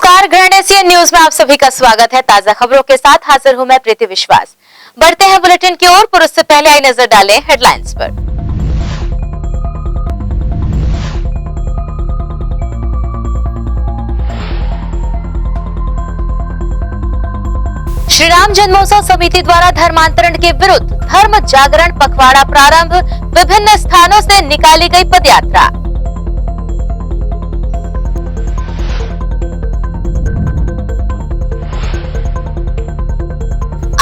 नमस्कार, grand news में आप सभी का स्वागत है। ताजा खबरों के साथ हाजिर हूं मैं प्रीति विश्वास। बढ़ते हैं बुलेटिन की ओर, पर उससे पहले आई नजर डालें हेडलाइंस पर। श्री राम जन्मोत्सव समिति द्वारा धर्मांतरण के विरुद्ध धर्म जागरण पखवाड़ा प्रारंभ। विभिन्न स्थानों से निकाली गई पदयात्रा।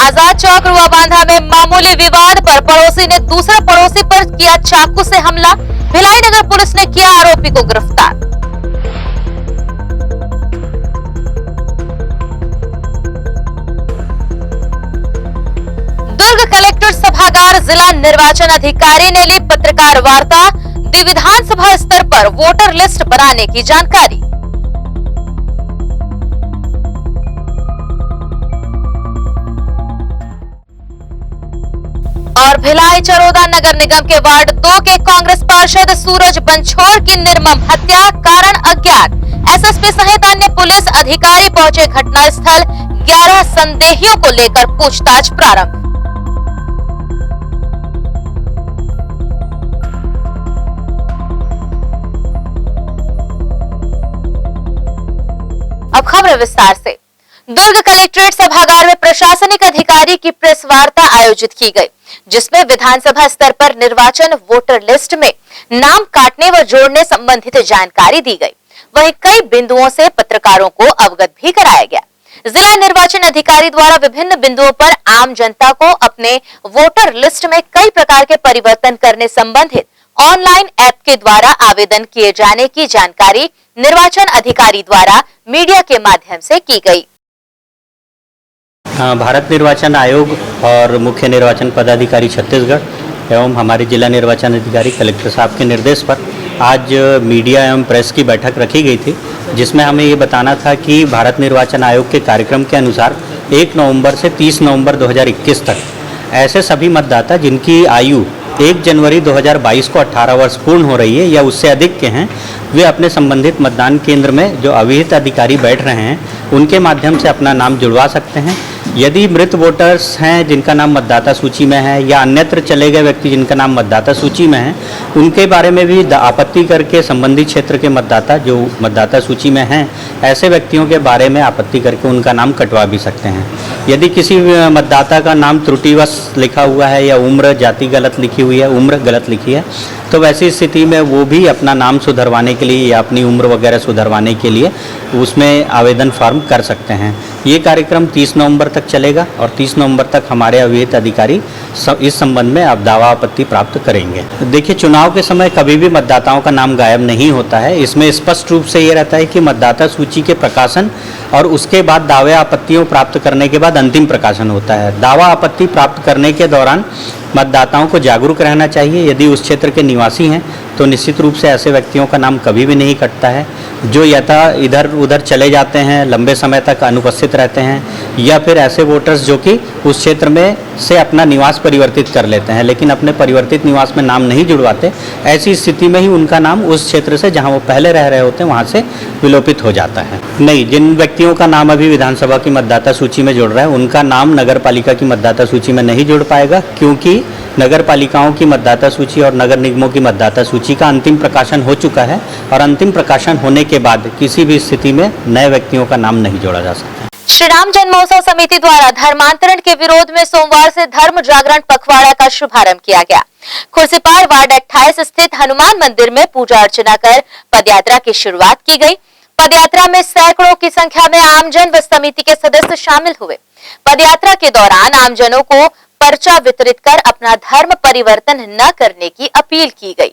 आजाद चौक रुआबांधा में मामूली विवाद पर पड़ोसी ने दूसरे पड़ोसी पर किया चाकू से हमला। भिलाई नगर पुलिस ने किया आरोपी को गिरफ्तार। दुर्ग कलेक्टर सभागार जिला निर्वाचन अधिकारी ने ली पत्रकार वार्ता। दी विधानसभा स्तर पर वोटर लिस्ट बनाने की जानकारी। और भिलाई चरोदा नगर निगम के वार्ड 2 के कांग्रेस पार्षद सूरज बंछोर की निर्मम हत्या, कारण अज्ञात। एसएसपी सहित अन्य पुलिस अधिकारी पहुंचे घटनास्थल। 11 संदेहियों को लेकर पूछताछ प्रारंभ। अब खबर विस्तार से। दुर्ग कलेक्ट्रेट सभागार में प्रशासनिक अधिकारी की प्रेस वार्ता आयोजित की गई, जिसमें विधानसभा स्तर पर निर्वाचन वोटर लिस्ट में नाम काटने व जोड़ने संबंधित जानकारी दी गई। वहीं कई बिंदुओं से पत्रकारों को अवगत भी कराया गया। जिला निर्वाचन अधिकारी द्वारा विभिन्न बिंदुओं पर आम जनता को अपने वोटर लिस्ट में कई प्रकार के परिवर्तन करने संबंधित ऑनलाइन ऐप के द्वारा आवेदन किए जाने की जानकारी निर्वाचन अधिकारी द्वारा मीडिया के माध्यम से की गई। भारत निर्वाचन आयोग और मुख्य निर्वाचन पदाधिकारी छत्तीसगढ़ एवं हमारे जिला निर्वाचन अधिकारी कलेक्टर साहब के निर्देश पर आज मीडिया एवं प्रेस की बैठक रखी गई थी, जिसमें हमें ये बताना था कि भारत निर्वाचन आयोग के कार्यक्रम के अनुसार 1 नवंबर से 30 नवंबर 2021 तक ऐसे सभी मतदाता जिनकी आयु 1 जनवरी 2022 को 18 वर्ष पूर्ण हो रही है या उससे अधिक के हैं, वे अपने संबंधित मतदान केंद्र में जो अविहित अधिकारी बैठ रहे हैं उनके माध्यम से अपना नाम जुड़वा सकते हैं। यदि मृत वोटर्स हैं जिनका नाम मतदाता सूची में है या अन्यत्र चले गए व्यक्ति जिनका नाम मतदाता सूची में है, उनके बारे में भी आपत्ति करके संबंधित क्षेत्र के मतदाता जो मतदाता सूची में हैं ऐसे व्यक्तियों के बारे में आपत्ति करके उनका नाम कटवा भी सकते हैं। यदि किसी मतदाता का नाम त्रुटिवश लिखा हुआ है या उम्र जाति गलत लिखी हुई है, उम्र गलत लिखी है, तो वैसी स्थिति में वो भी अपना नाम सुधरवाने के लिए या अपनी उम्र वगैरह सुधरवाने के लिए उसमें आवेदन फॉर्म कर सकते हैं। ये कार्यक्रम 30 नवंबर तक चलेगा और 30 नवंबर तक हमारे अविहित अधिकारी इस संबंध में अब दावा आपत्ति प्राप्त करेंगे। देखिए, चुनाव के समय कभी भी मतदाताओं का नाम गायब नहीं होता है। इसमें स्पष्ट रूप से ये रहता है कि मतदाता सूची के प्रकाशन और उसके बाद दावे आपत्तियों प्राप्त करने के बाद अंतिम प्रकाशन होता है। दावा आपत्ति प्राप्त करने के दौरान मतदाताओं को जागरूक रहना चाहिए। यदि उस क्षेत्र के निवासी हैं तो निश्चित रूप से ऐसे व्यक्तियों का नाम कभी भी नहीं कटता है। जो यथा इधर उधर चले जाते हैं, लंबे समय तक अनुपस्थित रहते हैं, या फिर ऐसे वोटर्स जो कि उस क्षेत्र में से अपना निवास परिवर्तित कर लेते हैं लेकिन अपने परिवर्तित निवास में नाम नहीं जुड़वाते, ऐसी स्थिति में ही उनका नाम उस क्षेत्र से जहां वो पहले रह रहे होते हैं वहां से विलोपित हो जाता है। नहीं, जिन व्यक्तियों का नाम अभी विधानसभा की मतदाता सूची में जुड़ रहा है उनका नाम नगर पालिका की मतदाता सूची में नहीं जुड़ पाएगा, क्योंकि नगर पालिकाओं की मतदाता सूची और नगर निगमों की मतदाता सूची का अंतिम प्रकाशन हो चुका है और अंतिम प्रकाशन होने के बाद किसी भी स्थिति में नए व्यक्तियों का नाम नहीं जोड़ा जा सकता। श्री राम जन्मोत्सव समिति द्वारा धर्मांतरण के विरोध में सोमवार से धर्म जागरण पखवाड़ा का शुभारंभ किया गया। खुर्सीपार वार्ड 28 स्थित हनुमान मंदिर में पूजा अर्चना कर पदयात्रा की शुरुआत की गई। पदयात्रा में सैकड़ों की संख्या में आमजन व समिति के सदस्य शामिल हुए। पदयात्रा के दौरान आमजनों को पर्चा वितरित कर अपना धर्म परिवर्तन न करने की अपील की गई।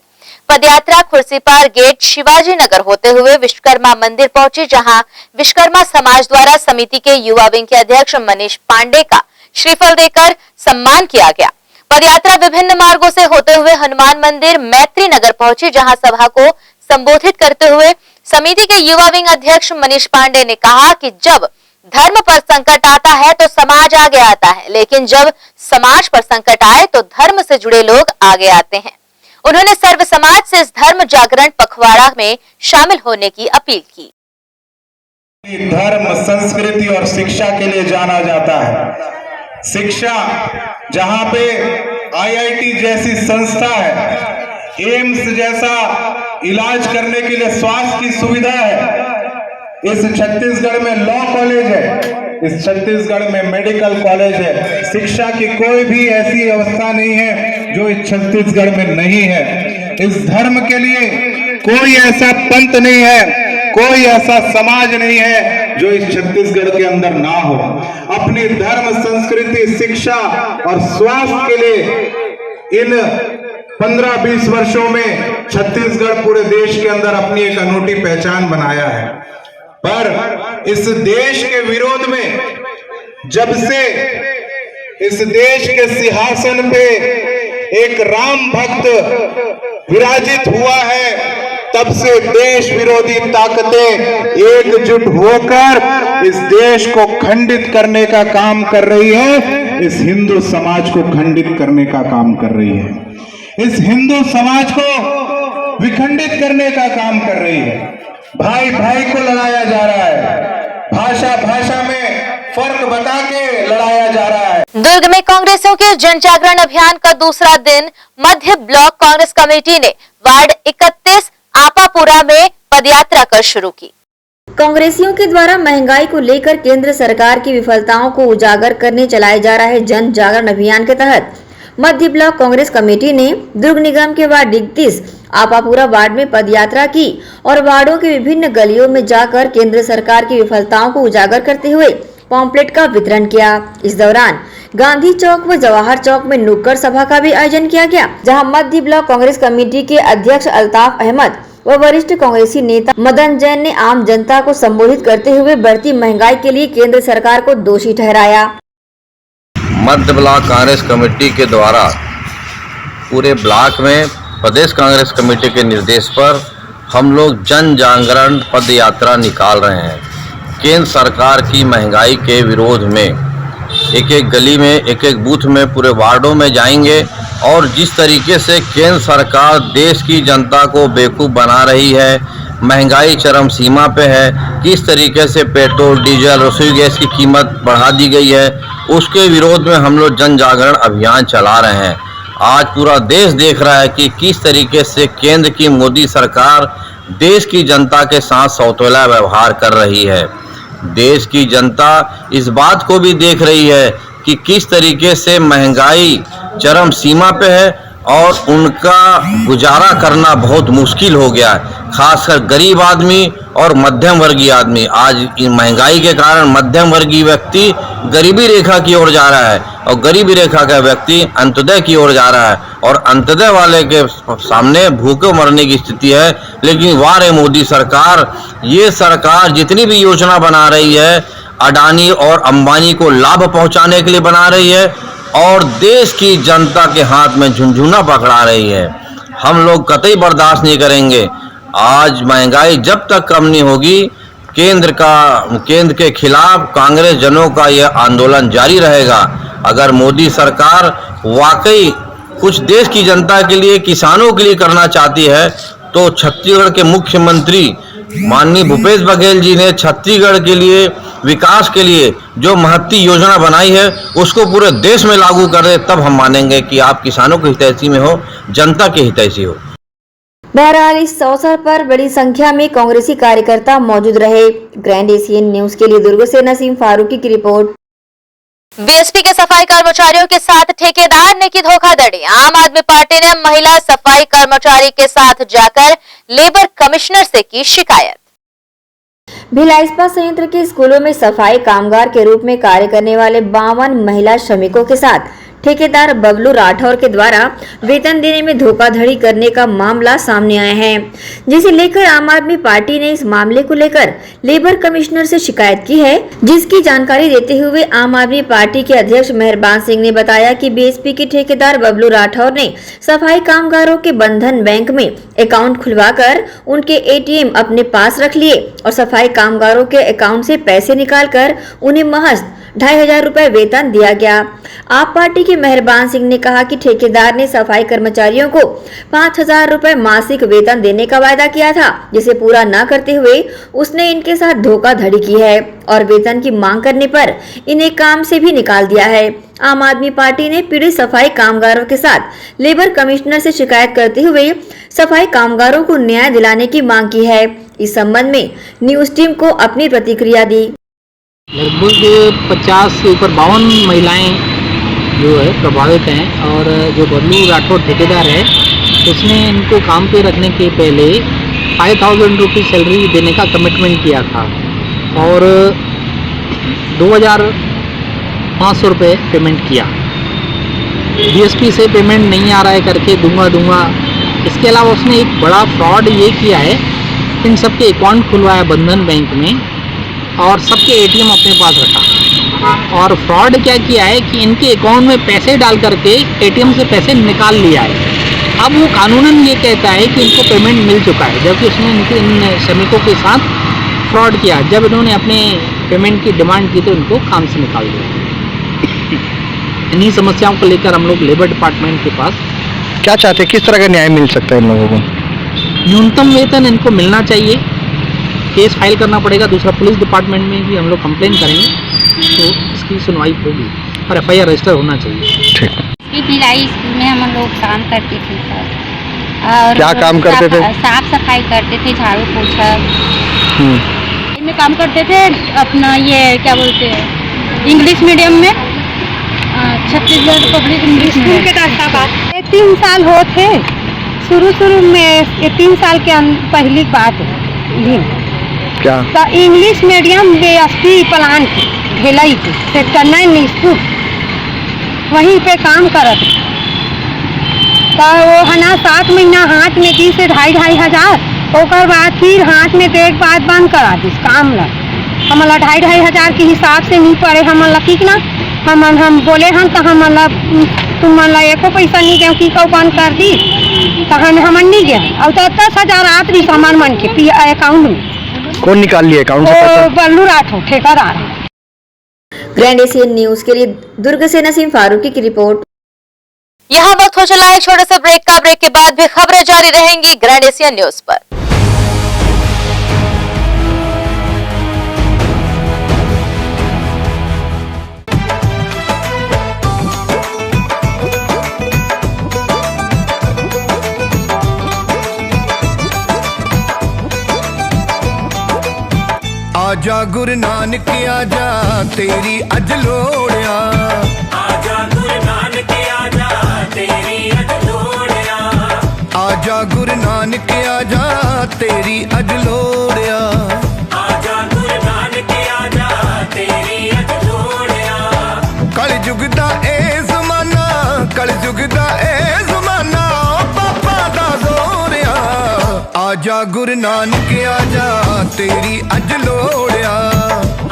पदयात्रा खुर्सीपार गेट शिवाजी नगर होते हुए विश्वकर्मा मंदिर पहुंची, जहां विश्वकर्मा समाज द्वारा समिति के युवा विंग के अध्यक्ष मनीष पांडे का श्रीफल देकर सम्मान किया गया। पदयात्रा विभिन्न मार्गों से होते हुए हनुमान मंदिर मैत्री नगर पहुंची, जहां सभा को संबोधित करते हुए समिति के युवा विंग अध्यक्ष मनीष पांडे ने कहा कि जब धर्म पर संकट आता है तो समाज आगे आता है, लेकिन जब समाज पर संकट आए तो धर्म से जुड़े लोग आगे आते हैं। उन्होंने सर्व समाज से इस धर्म जागरण पखवाड़ा में शामिल होने की अपील की। धर्म, संस्कृति और शिक्षा के लिए जाना जाता है। शिक्षा, जहां पे आईआईटी जैसी संस्था है, एम्स जैसा इलाज करने के लिए स्वास्थ्य की सुविधा है, इस छत्तीसगढ़ में लॉ कॉलेज है, इस छत्तीसगढ़ में मेडिकल कॉलेज है। शिक्षा की कोई भी ऐसी व्यवस्था नहीं है जो इस छत्तीसगढ़ में नहीं है। इस धर्म के लिए कोई ऐसा पंथ नहीं है, कोई ऐसा समाज नहीं है जो इस छत्तीसगढ़ के अंदर ना हो। अपनी धर्म, संस्कृति, शिक्षा और स्वास्थ्य के लिए इन 15-20 वर्षों में छत्तीसगढ़ पूरे देश के अंदर अपनी एक अनूठी पहचान बनाया है। पर इस देश के विरोध में, जब से इस देश के सिंहासन पे एक राम भक्त विराजित हुआ है, तब से देश विरोधी ताकतें एकजुट होकर इस देश को खंडित करने का काम कर रही है, इस हिंदू समाज को खंडित करने का काम कर रही है, इस हिंदू समाज को विखंडित करने का काम कर रही है। भाई भाई को लड़ाया जा रहा है, भाषा भाषा में फर्क बता के लड़ाया जा रहा है। दुर्ग में कांग्रेसियों के जन जागरण अभियान का दूसरा दिन मध्य ब्लॉक कांग्रेस कमेटी ने वार्ड 31 आपापुरा में पदयात्रा कर शुरू की। कांग्रेसियों के द्वारा महंगाई को लेकर केंद्र सरकार की विफलताओं को उजागर करने चलाए जा रहे जन जागरण अभियान के तहत मध्य ब्लॉक कांग्रेस कमेटी ने दुर्ग निगम के वार्ड 31 आपापुरा वार्ड में पदयात्रा की और वार्डों के विभिन्न गलियों में जाकर केंद्र सरकार की विफलताओं को उजागर करते हुए पॉम्पलेट का वितरण किया। इस दौरान गांधी चौक व जवाहर चौक में नुक्कड़ सभा का भी आयोजन किया गया, जहां मध्य ब्लॉक कांग्रेस कमेटी के अध्यक्ष अल्ताफ अहमद व वरिष्ठ कांग्रेसी नेता मदन जैन ने आम जनता को संबोधित करते हुए बढ़ती महंगाई के लिए केंद्र सरकार को दोषी ठहराया। मध्य ब्लॉक कांग्रेस कमेटी के द्वारा पूरे ब्लॉक में प्रदेश कांग्रेस कमेटी के निर्देश पर हम लोग जन जागरण पद यात्रा निकाल रहे हैं। केंद्र सरकार की महंगाई के विरोध में एक एक गली में, एक एक बूथ में, पूरे वार्डों में जाएंगे और जिस तरीके से केंद्र सरकार देश की जनता को बेवकूफ़ बना रही है, महंगाई चरम सीमा पे है, किस तरीके से पेट्रोल, डीजल, रसोई गैस की कीमत बढ़ा दी गई है, उसके विरोध में हम लोग जन जागरण अभियान चला रहे हैं। आज पूरा देश देख रहा है कि किस तरीके से केंद्र की मोदी सरकार देश की जनता के साथ सौतेला व्यवहार कर रही है। देश की जनता इस बात को भी देख रही है कि किस तरीके से महंगाई चरम सीमा पे है और उनका गुजारा करना बहुत मुश्किल हो गया है। खासकर गरीब आदमी और मध्यम वर्गीय आदमी, आज महंगाई के कारण मध्यम वर्गीय व्यक्ति गरीबी रेखा की ओर जा रहा है और गरीबी रेखा का व्यक्ति अंत्योदय की ओर जा रहा है और अंत्योदय वाले के सामने भूखे मरने की स्थिति है। लेकिन वाह रे मोदी सरकार, ये सरकार जितनी भी योजना बना रही है अडानी और अंबानी को लाभ पहुंचाने के लिए बना रही है और देश की जनता के हाथ में झुनझुना पकड़ा रही है। हम लोग कतई बर्दाश्त नहीं करेंगे। आज महंगाई जब तक कम नहीं होगी, केंद्र के खिलाफ कांग्रेस जनों का यह आंदोलन जारी रहेगा। अगर मोदी सरकार वाकई कुछ देश की जनता के लिए, किसानों के लिए करना चाहती है तो छत्तीसगढ़ के मुख्यमंत्री माननीय भूपेश बघेल जी ने छत्तीसगढ़ के लिए विकास के लिए जो महत्ती योजना बनाई है उसको पूरे देश में लागू कर दे, तब हम मानेंगे कि आप किसानों के हितैषी में हो, जनता के हितैषी हो। बहरहाल इस अवसर पर बड़ी संख्या में कांग्रेसी कार्यकर्ता मौजूद रहे। ग्रैंड एशियन न्यूज के लिए दुर्ग से नसीम फारूकी की रिपोर्ट। बीएसपी के सफाई कर्मचारियों के साथ ठेकेदार ने की धोखाधड़ी। आम आदमी पार्टी ने महिला सफाई कर्मचारी के साथ जाकर लेबर कमिश्नर से की शिकायत। भिलाई इस्पात संयंत्र के स्कूलों में सफाई कामगार के रूप में कार्य करने वाले 52 महिला श्रमिकों के साथ ठेकेदार बबलू राठौर के द्वारा वेतन देने में धोखाधड़ी करने का मामला सामने आया है, जिसे लेकर आम आदमी पार्टी ने इस मामले को लेकर लेबर कमिश्नर से शिकायत की है। जिसकी जानकारी देते हुए आम आदमी पार्टी के अध्यक्ष मेहरबान सिंह ने बताया कि बीएसपी के ठेकेदार बबलू राठौर ने सफाई कामगारों के बंधन बैंक में अकाउंट खुलवाकर उनके एटीएम अपने पास रख लिए और सफाई कामगारों के अकाउंट से पैसे निकालकर उन्हें महज 2,500 रुपए वेतन दिया गया। आप पार्टी के मेहरबान सिंह ने कहा कि ठेकेदार ने सफाई कर्मचारियों को 5,000 रुपए मासिक वेतन देने का वायदा किया था, जिसे पूरा न करते हुए उसने इनके साथ धोखाधड़ी की है और वेतन की मांग करने पर इन्हें काम से भी निकाल दिया है। आम आदमी पार्टी ने पीड़ित सफाई कामगारों के साथ लेबर कमिश्नर से शिकायत करते हुए सफाई कामगारों को न्याय दिलाने की मांग की है। इस संबंध में न्यूज टीम को अपनी प्रतिक्रिया दी। लगभग 50 से ऊपर 52 महिलाएं जो है प्रभावित हैं और जो बबलू राठौर ठेकेदार है उसने इनको काम पे रखने के पहले 5,000 रुपये सैलरी देने का कमिटमेंट किया था और 2,500 रुपये पेमेंट किया। डीएसपी से पेमेंट नहीं आ रहा है करके दूंगा। इसके अलावा उसने एक बड़ा फ्रॉड ये किया है, इन सबके अकाउंट खुलवाया बंधन बैंक में और सबके एटीएम अपने पास रखा और फ्रॉड क्या किया है कि इनके अकाउंट में पैसे डाल करके एटीएम से पैसे निकाल लिया है। अब वो कानूनन ये कहता है कि इनको पेमेंट मिल चुका है, जबकि उसने इन श्रमिकों के साथ फ्रॉड किया। जब इन्होंने अपने पेमेंट की डिमांड की तो इनको काम से निकाल दिया। इन्हीं समस्याओं को लेकर हम लोग लेबर डिपार्टमेंट के पास क्या चाहते हैं, किस तरह का न्याय मिल सकता है इन लोगों को? न्यूनतम वेतन इनको मिलना चाहिए, केस फाइल करना पड़ेगा। दूसरा पुलिस डिपार्टमेंट में भी हम लोग कंप्लेन करेंगे तो इसकी सुनवाई होगी और एफआईआर रजिस्टर होना चाहिए। ठीक। भिलाई स्कूल में हम लोग काम करते थे और क्या काम करते थे? साफ सफाई करते थे, झाड़ू पोछा में काम करते थे। अपना ये क्या बोलते हैं इंग्लिश मीडियम में, छत्तीसगढ़ पब्लिक इंग्लिश स्कूल के बात 3 साल हो थे। शुरू में ये 3 साल के पहली बात है। क्या तो English medium BSP plant Bhilai के सेक्टर 9 स्कूल वहीं पे काम करत। तो वो है ना 7 महीना हाथ में दी से 2,500 हजार, ओकर बाद फिर हाथ में देख बाद बंद करा दी काम ला। हमारा 2,500 हजार के हिसाब से नहीं पड़े हमारा ठीक ना। हम बोले हम तो हमारा तुम एको पैसा नहीं गए की कौ बंद कर दी तो हम नहीं गए। और तो 10,000 आप भी सामान मन के अकाउंट में। कौन निकाल लिया अकाउंट से पैसा? बल्लू राठौर ठेकेदार। ग्रैंड एशियन न्यूज के लिए दुर्ग से नसीम फारूकी की रिपोर्ट। यहाँ वक्त हो चला एक छोटे से ब्रेक का। ब्रेक के बाद भी खबरें जारी रहेंगी ग्रैंड एशियन न्यूज पर। आजा गुरु नानक आजा तेरी अज लोड़िया। आजा गुरु नानक आजा तेरी अज लोड़िया। आजा गुरु नानक आजा तेरी अज लोड़िया। आजा गुरु नानक आजा तेरी अज लोड़िया। कल युग दा ए ज़माना, कल युग दा ए ज़माना पापा दा जोरिया। आजा गुरु नानक आजा तेरी अज लोड़िया।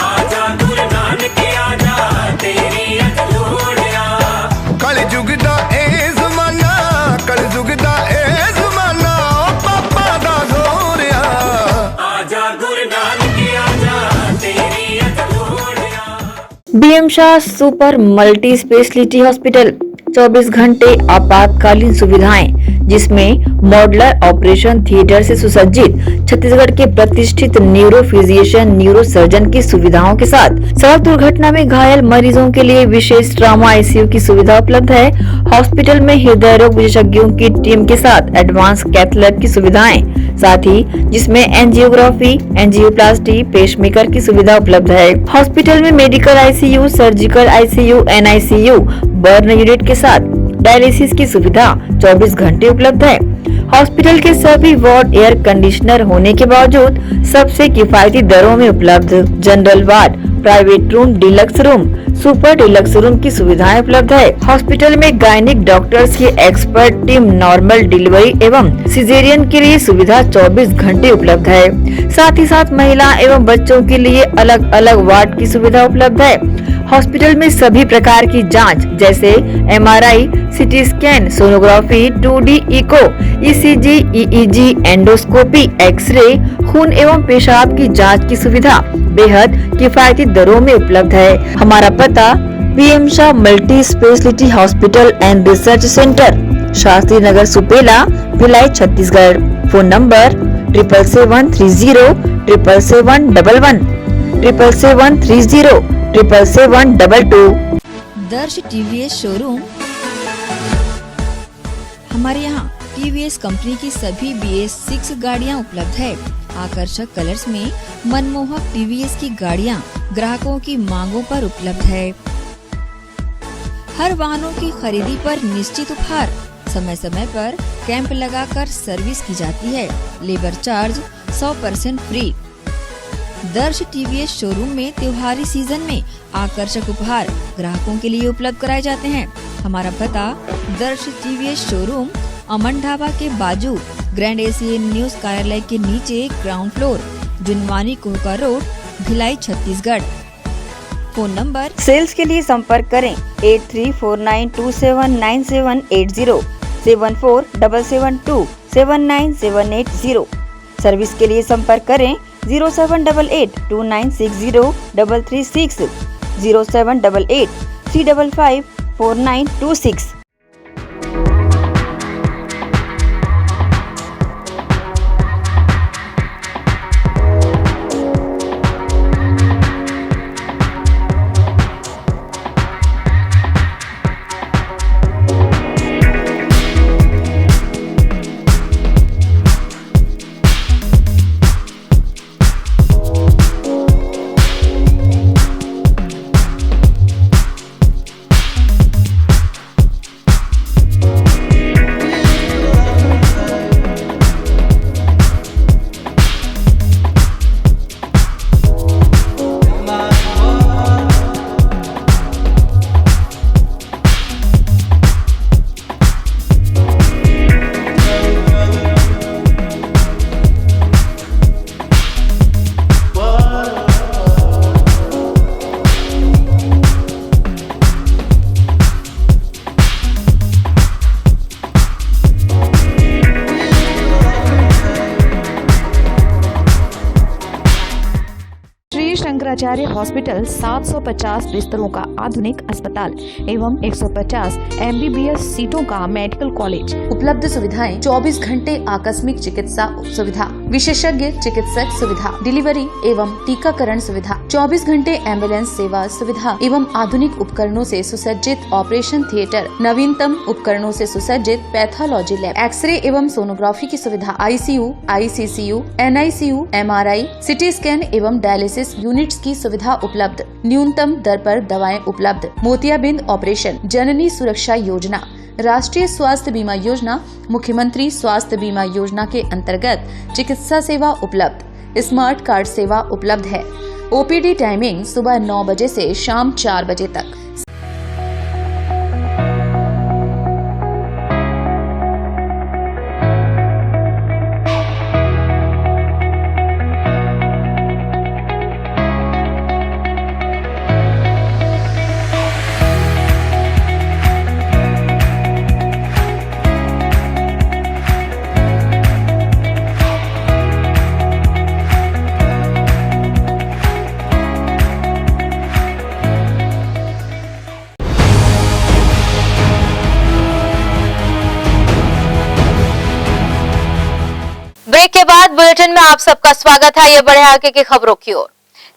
आजा गुरु नानक आजा तेरी अज लोड़िया। कल युग दा ए ज़माना, कल युग दा ए ज़माना पापा दा जोरिया। आजा गुरु नानक आजा तेरी अज लोड़िया। BM Shah super multi speciality hospital 24 घंटे आपातकालीन सुविधाएं, जिसमें मॉडुलर ऑपरेशन थिएटर से सुसज्जित छत्तीसगढ़ के प्रतिष्ठित न्यूरो फिजिशियन न्यूरो सर्जन की सुविधाओं के साथ सड़क दुर्घटना में घायल मरीजों के लिए विशेष ट्रॉमा ICU की सुविधा उपलब्ध है। हॉस्पिटल में हृदय रोग विशेषज्ञों की टीम के साथ एडवांस कैथ लैब की सुविधाएं, साथ ही जिसमें एंजियोग्राफी, एंजियोप्लास्टी, पेसमेकर की सुविधा उपलब्ध है। हॉस्पिटल में medical ICU, surgical ICU, NICU, burn unit के साथ डायलिसिस की सुविधा 24 घंटे उपलब्ध है। हॉस्पिटल के सभी वार्ड एयर कंडीशनर होने के बावजूद सबसे किफायती दरों में उपलब्ध। General ward, private room, deluxe room, super deluxe room की सुविधाएं उपलब्ध है। हॉस्पिटल में गायनिक डॉक्टर्स की एक्सपर्ट टीम नॉर्मल डिलीवरी एवं सिजेरियन के लिए सुविधा 24 घंटे उपलब्ध है। साथ ही साथ महिला एवं बच्चों के लिए अलग अलग वार्ड की सुविधा उपलब्ध है। हॉस्पिटल में सभी प्रकार की जांच जैसे MRI, CT scan, sonography, 2D echo, ECG, EEG, endoscopy, x ray, खून एवं पेशाब की जांच की सुविधा बेहद किफायती दरों में उपलब्ध है। हमारा पता PM Shah multi speciality hospital and research centre, Shastri Nagar, Supela, Bhilai, Chhattisgarh. Phone number 77307711 77307722। दर्श TVS शोरूम। हमारे यहाँ TVS कंपनी की सभी BS6 गाड़ियाँ उपलब्ध है। आकर्षक कलर्स में मनमोहक TVS की गाड़ियाँ ग्राहकों की मांगों पर उपलब्ध है। हर वाहनों की खरीदी पर निश्चित उपहार। समय समय पर कैंप लगाकर सर्विस की जाती है। Labour charge 100% free. दर्श TVS शोरूम में त्योहारी सीजन में आकर्षक उपहार ग्राहकों के लिए उपलब्ध कराए जाते हैं। हमारा पता दर्श TVS शोरूम अमन ढाबा के बाजू ग्रैंड एशियन न्यूज कार्यालय के नीचे ground floor, Junwani Kohka road, Bhilai, Chhattisgarh. Phone number. Sales के लिए संपर्क करें 8349279780, 7477279780। सर्विस के लिए संपर्क करें 0788296036, 0788355496। शंकराचार्य हॉस्पिटल 750 बिस्तरों का आधुनिक अस्पताल एवं 150 MBBS सीटों का मेडिकल कॉलेज। उपलब्ध सुविधाएं 24 घंटे आकस्मिक चिकित्सा सुविधा, विशेषज्ञ चिकित्सक सुविधा, डिलीवरी एवं टीकाकरण सुविधा, 24 घंटे एम्बुलेंस सेवा सुविधा एवं आधुनिक उपकरणों से सुसज्जित ऑपरेशन थिएटर, नवीनतम उपकरणों से सुसज्जित पैथोलॉजी लैब, एक्सरे एवं सोनोग्राफी की सुविधा, ICU, ICCU, NICU, MRI, CT scan एवं डायलिसिस यूनिट्स की सुविधा उपलब्ध। न्यूनतम दर पर दवाएं उपलब्ध। मोतियाबिंद ऑपरेशन, जननी सुरक्षा योजना, राष्ट्रीय स्वास्थ्य बीमा योजना, मुख्यमंत्री स्वास्थ्य बीमा योजना के अंतर्गत चिकित्सा सेवा उपलब्ध। स्मार्ट कार्ड सेवा उपलब्ध है। OPD टाइमिंग सुबह 9 बजे से शाम 4 बजे तक। ब्रेक के बाद बुलेटिन में आप सबका स्वागत है। ये बढ़े आगे की खबरों की ओर।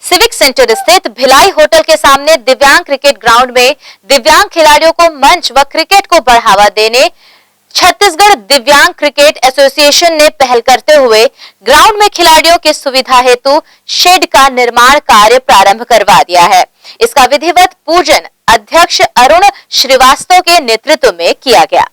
सिविक सेंटर स्थित भिलाई होटल के सामने दिव्यांग क्रिकेट ग्राउंड में दिव्यांग खिलाड़ियों को मंच व क्रिकेट को बढ़ावा देने छत्तीसगढ़ दिव्यांग क्रिकेट एसोसिएशन ने पहल करते हुए ग्राउंड में खिलाड़ियों की सुविधा हेतु शेड का निर्माण कार्य प्रारंभ करवा दिया है। इसका विधिवत पूजन अध्यक्ष अरुण श्रीवास्तव के नेतृत्व में किया गया।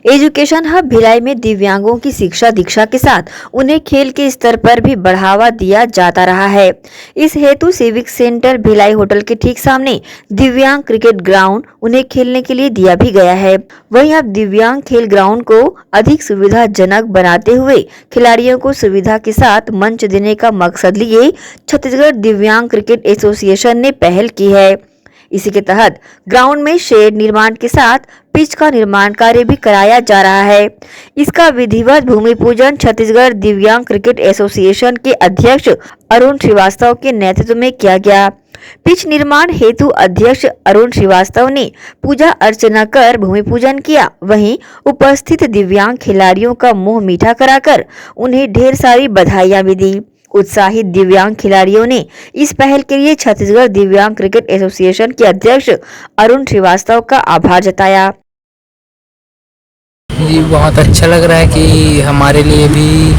एजुकेशन हब भिलाई में दिव्यांगों की शिक्षा दीक्षा के साथ उन्हें खेल के स्तर पर भी बढ़ावा दिया जाता रहा है। इस हेतु सिविक सेंटर भिलाई होटल के ठीक सामने दिव्यांग क्रिकेट ग्राउंड उन्हें खेलने के लिए दिया भी गया है। वहीं अब दिव्यांग खेल ग्राउंड को अधिक सुविधाजनक बनाते हुए खिलाड़ियों को सुविधा के साथ मंच देने का मकसद लिए छत्तीसगढ़ दिव्यांग क्रिकेट एसोसिएशन ने पहल की है। इसी के तहत ग्राउंड में शेड निर्माण के साथ पिच का निर्माण कार्य भी कराया जा रहा है। इसका विधिवत भूमि पूजन छत्तीसगढ़ दिव्यांग क्रिकेट एसोसिएशन के अध्यक्ष अरुण श्रीवास्तव के नेतृत्व में किया गया। पिच निर्माण हेतु अध्यक्ष अरुण श्रीवास्तव ने पूजा अर्चना कर भूमि पूजन किया। वहीं उपस्थित दिव्यांग खिलाड़ियों का मुंह मीठा कराकर उन्हें ढेर सारी बधाइयां भी दी। उत्साहित दिव्यांग खिलाड़ियों ने इस पहल के लिए छत्तीसगढ़ दिव्यांग क्रिकेट एसोसिएशन के अध्यक्ष अरुण श्रीवास्तव का आभार जताया। जी बहुत अच्छा लग रहा है कि हमारे लिए भी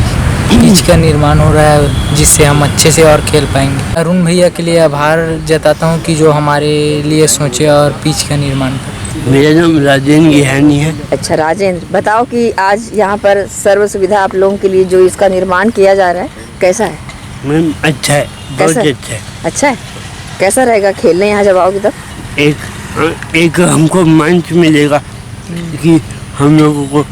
पिच का निर्माण हो रहा है, जिससे हम अच्छे से और खेल पाएंगे। अरुण भैया के लिए आभार जताता हूं कि जो हमारे लिए सोचे और पिच का निर्माण करे। मेरा नाम राजेंद्र गिहानी है। अच्छा राजेंद्र, बताओ कि आज यहाँ पर सर्व सुविधा आप लोगों के लिए जो इसका निर्माण किया जा रहा है कैसा है? मैम अच्छा है, बहुत अच्छा है। अच्छा है, कैसा रहेगा खेलने यहाँ जब आओगे तब? एक हमको मंच मिलेगा कि हम लोगों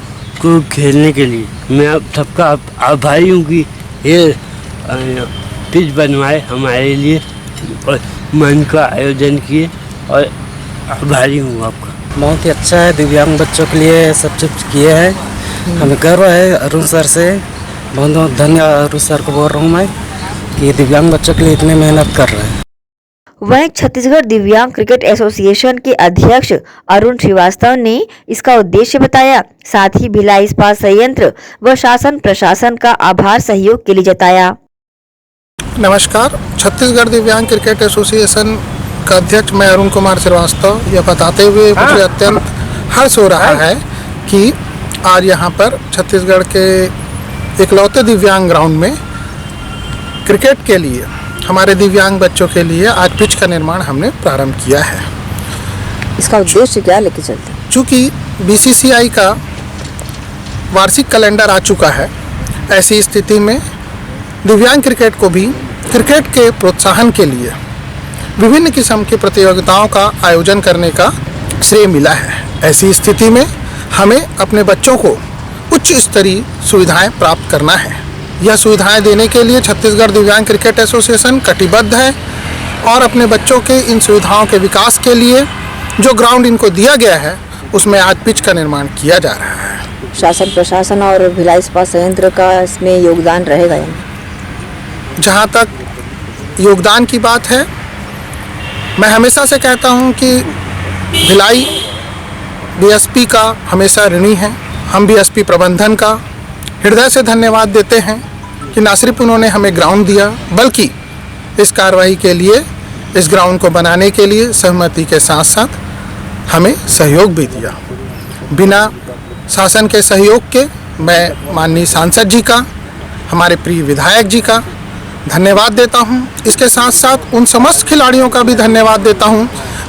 को खेलने के लिए। मैं अब सबका आभारी हूँ कि ये पिच बनवाए हमारे लिए और मंच का आयोजन किए, और आभारी हूँ आपका। बहुत ही अच्छा है, दिव्यांग बच्चों के लिए सब कुछ किए हैं। हमें गर्व है अरुण सर से, बहुत बहुत धन्यवाद अरुण सर को बोल रहा हूँ मैं कि दिव्यांग बच्चों के लिए इतने मेहनत कर रहे हैं। वहीं छत्तीसगढ़ दिव्यांग क्रिकेट एसोसिएशन के अध्यक्ष अरुण श्रीवास्तव ने इसका उद्देश्य बताया। साथ ही भिलाई इस्पात संयंत्र व शासन प्रशासन का आभार सहयोग के लिए जताया। नमस्कार, छत्तीसगढ़ दिव्यांग क्रिकेट एसोसिएशन का अध्यक्ष मैं अरुण कुमार श्रीवास्तव यह बताते हुए मुझे अत्यंत हर्ष हो रहा है कि आज यहाँ पर छत्तीसगढ़ के इकलौते दिव्यांग ग्राउंड में क्रिकेट के लिए हमारे दिव्यांग बच्चों के लिए आज पिच का निर्माण हमने प्रारंभ किया है। इसका उद्देश्य क्या लेके चलते हैं? चूँकि बीसीसीआई का वार्षिक कैलेंडर आ चुका है, ऐसी स्थिति में दिव्यांग क्रिकेट को भी क्रिकेट के प्रोत्साहन के लिए विभिन्न किस्म की प्रतियोगिताओं का आयोजन करने का श्रेय मिला है। ऐसी स्थिति में हमें अपने बच्चों को उच्च स्तरीय सुविधाएं प्राप्त करना है। यह सुविधाएं देने के लिए छत्तीसगढ़ दिव्यांग क्रिकेट एसोसिएशन कटिबद्ध है और अपने बच्चों के इन सुविधाओं के विकास के लिए जो ग्राउंड इनको दिया गया है उसमें आज पिच का निर्माण किया जा रहा है। शासन प्रशासन और भिलाई इस्पात संयंत्र का इसमें योगदान रहेगा। जहाँ तक योगदान की बात है, मैं हमेशा से कहता हूँ कि भिलाई बीएसपी का हमेशा ऋणी है। हम बीएसपी प्रबंधन का हृदय से धन्यवाद देते हैं कि न सिर्फ उन्होंने हमें ग्राउंड दिया, बल्कि इस कार्रवाई के लिए, इस ग्राउंड को बनाने के लिए सहमति के साथ साथ हमें सहयोग भी दिया। बिना शासन के सहयोग के मैं माननीय सांसद जी का, हमारे प्रिय विधायक जी का धन्यवाद देता हूं। इसके साथ साथ उन समस्त खिलाड़ियों का भी धन्यवाद देता हूं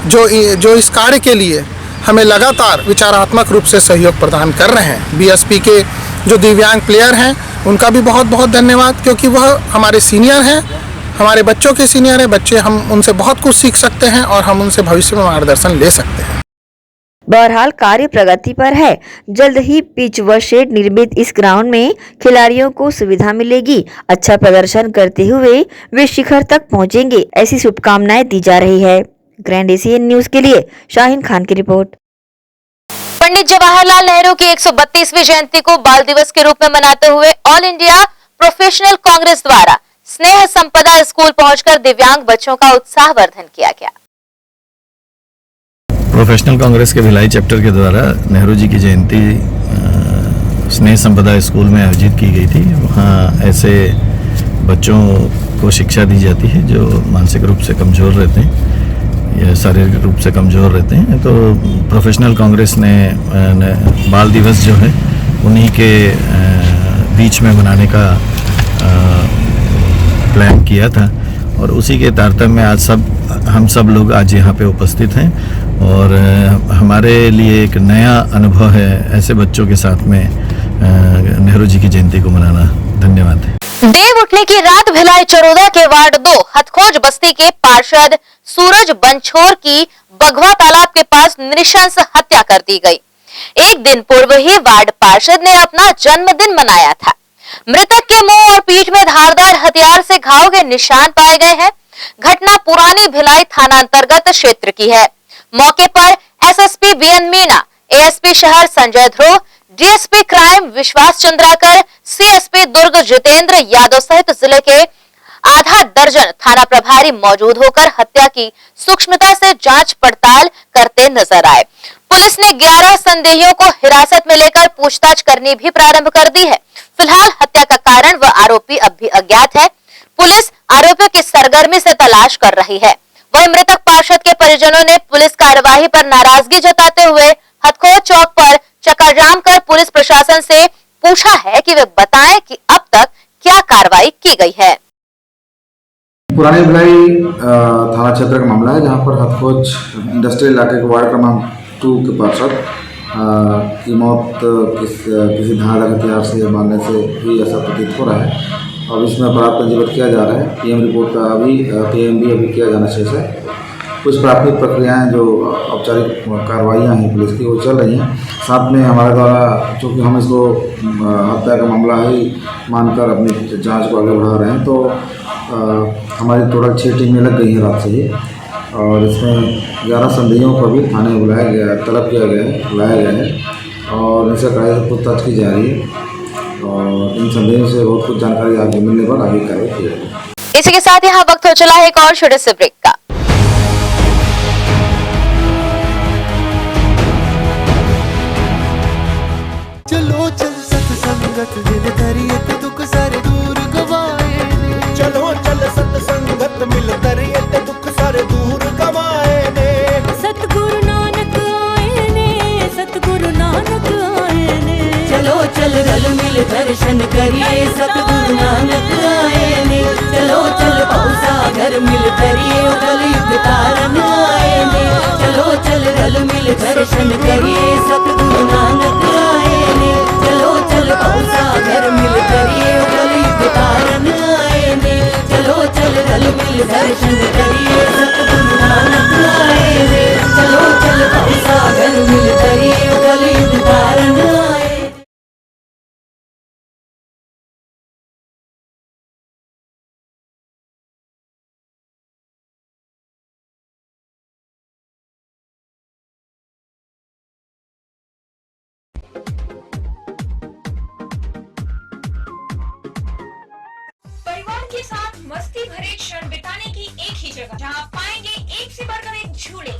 जो इस कार्य के लिए हमें लगातार विचारात्मक रूप से सहयोग प्रदान कर रहे हैं। बीएसपी के जो दिव्यांग प्लेयर हैं उनका भी बहुत बहुत धन्यवाद, क्योंकि वह हमारे सीनियर हैं, हमारे बच्चों के सीनियर हैं। बच्चे, हम उनसे बहुत कुछ सीख सकते हैं और हम उनसे भविष्य में मार्गदर्शन ले सकते हैं। बहरहाल कार्य प्रगति पर है। जल्द ही पिच व शेड निर्मित इस ग्राउंड में खिलाड़ियों को सुविधा मिलेगी। अच्छा प्रदर्शन करते हुए वे शिखर तक पहुंचेंगे, ऐसी शुभकामनाएं दी जा रही है। ग्रैंड एशियन न्यूज के लिए शाहीन खान की रिपोर्ट। पंडित जवाहरलाल नेहरू की 132वीं जयंती को बाल दिवस के रूप में मनाते हुए ऑल इंडिया प्रोफेशनल कांग्रेस द्वारा स्नेह संपदा स्कूल पहुंचकर दिव्यांग बच्चों का उत्साहवर्धन किया गया। प्रोफेशनल कांग्रेस के भिलाई चैप्टर के द्वारा नेहरू जी की जयंती स्नेह संपदा स्कूल में आयोजित की गई थी। वहाँ ऐसे बच्चों को शिक्षा दी जाती है जो मानसिक रूप से कमज़ोर रहते हैं या शारीरिक रूप से कमज़ोर रहते हैं। तो प्रोफेशनल कांग्रेस ने बाल दिवस जो है उन्हीं के बीच में मनाने का प्लान किया था और उसी के तारतम्य में आज हम सब लोग आज यहाँ पे उपस्थित हैं और हमारे लिए एक नया अनुभव है ऐसे बच्चों के साथ में नेहरू जी की जयंती को मनाना। धन्यवाद। देव उठने की रात भिलाई चरोदा के वार्ड 2 हथखोज बस्ती के पार्षद सूरज बंछोर की बघवा तालाब के पास नृशंस हत्या कर दी गई। एक दिन पूर्व ही वार्ड पार्षद ने अपना जन्मदिन मनाया था। मृतक के मुंह और पीठ में धारदार हथियार से घाव के निशान पाए गए हैं। घटना पुरानी भिलाई थाना अंतर्गत क्षेत्र की है। मौके पर एसएसपी बीएन मीना, एएसपी शहर संजय ध्रुव, डीएसपी क्राइम विश्वास चंद्राकर, सीएसपी दुर्ग जितेंद्र यादव सहित जिले के आधा दर्जन थाना प्रभारी मौजूद होकर हत्या की सूक्ष्मता से जांच पड़ताल करते नजर आए। पुलिस ने 11 संदेहियों को हिरासत में लेकर पूछताछ करनी भी प्रारंभ कर दी है। फिलहाल हत्या का कारण व आरोपी अब भी अज्ञात है। पुलिस आरोपियों की सरगर्मी से तलाश कर रही है। वहीं मृतक पार्षद के परिजनों ने पुलिस कार्यवाही पर नाराजगी जताते हुए हथखोर चौक पर चक्काजाम कर पुलिस प्रशासन से पूछा है कि वे बताएं कि अब तक क्या कार्रवाई की गई है। पुरानी भिलाई थाना क्षेत्र का मामला है, जहां पर हथखोज इंडस्ट्रियल इलाके के वार्ड क्रमांक 2 के पार्षद की मौत किसी धारदार हथियार से मारने से ही ऐसा प्रतीत हो रहा है। अब इसमें अपराध पंजीबद्ध किया जा रहा है। पीएम रिपोर्ट का पीएम भी अभी किया जाना शेष है। कुछ प्राथमिक प्रक्रियाएं जो औपचारिक कार्रवाइयाँ हैं पुलिस की वो चल रही हैं। साथ में हमारे द्वारा चूँकि हम इसको हत्या का मामला ही मानकर अपनी जांच को आगे बढ़ा रहे हैं, तो हमारी टोटल 6 टीमें लग गई हैं रात से ही, और इसमें 11 संदेहियों को भी थाने बुलाया गया, तलब किया गया है, बुलाया गया है और इनसे कड़ाई से पूछताछ की जा रही है और इन संदेहों से बहुत कुछ जानकारी आगे मिलने पर आगे कार्रवाई की जाएगी। इसी के साथ यहाँ वक्त हो चला है एक और छोटे से ब्रेक का। चलो चल सत्संगत दिल करियत दुख सारे दूर गवाए ने। चलो चल सत्संगत मिल करियत दुख सारे दूर गवाए ने। सतगुरु नानक आए ने, सतगुरु नानक आए ने। चलो चल रल मिल दर्शन करिए, सतगुरु नानक आए ने। चलो चल भवसागर मिल करिए, कलयुग तारन आए ने। चलो चल रल मिल दर्शन करिए, सतगुरु नानक आए ने। चलो चल भवसागर मिल करिए, कलयुग तारन आए ने। चलो चल रल मिल दर्शन करिए, सतगुरु नानक आए ने। चलो चल भवसागर मिल करिए, कलयुग तारन आए। परिवार के साथ मस्ती भरे क्षण बिताने की एक ही जगह, जहां आप पाएंगे एक से बढ़कर एक झूले,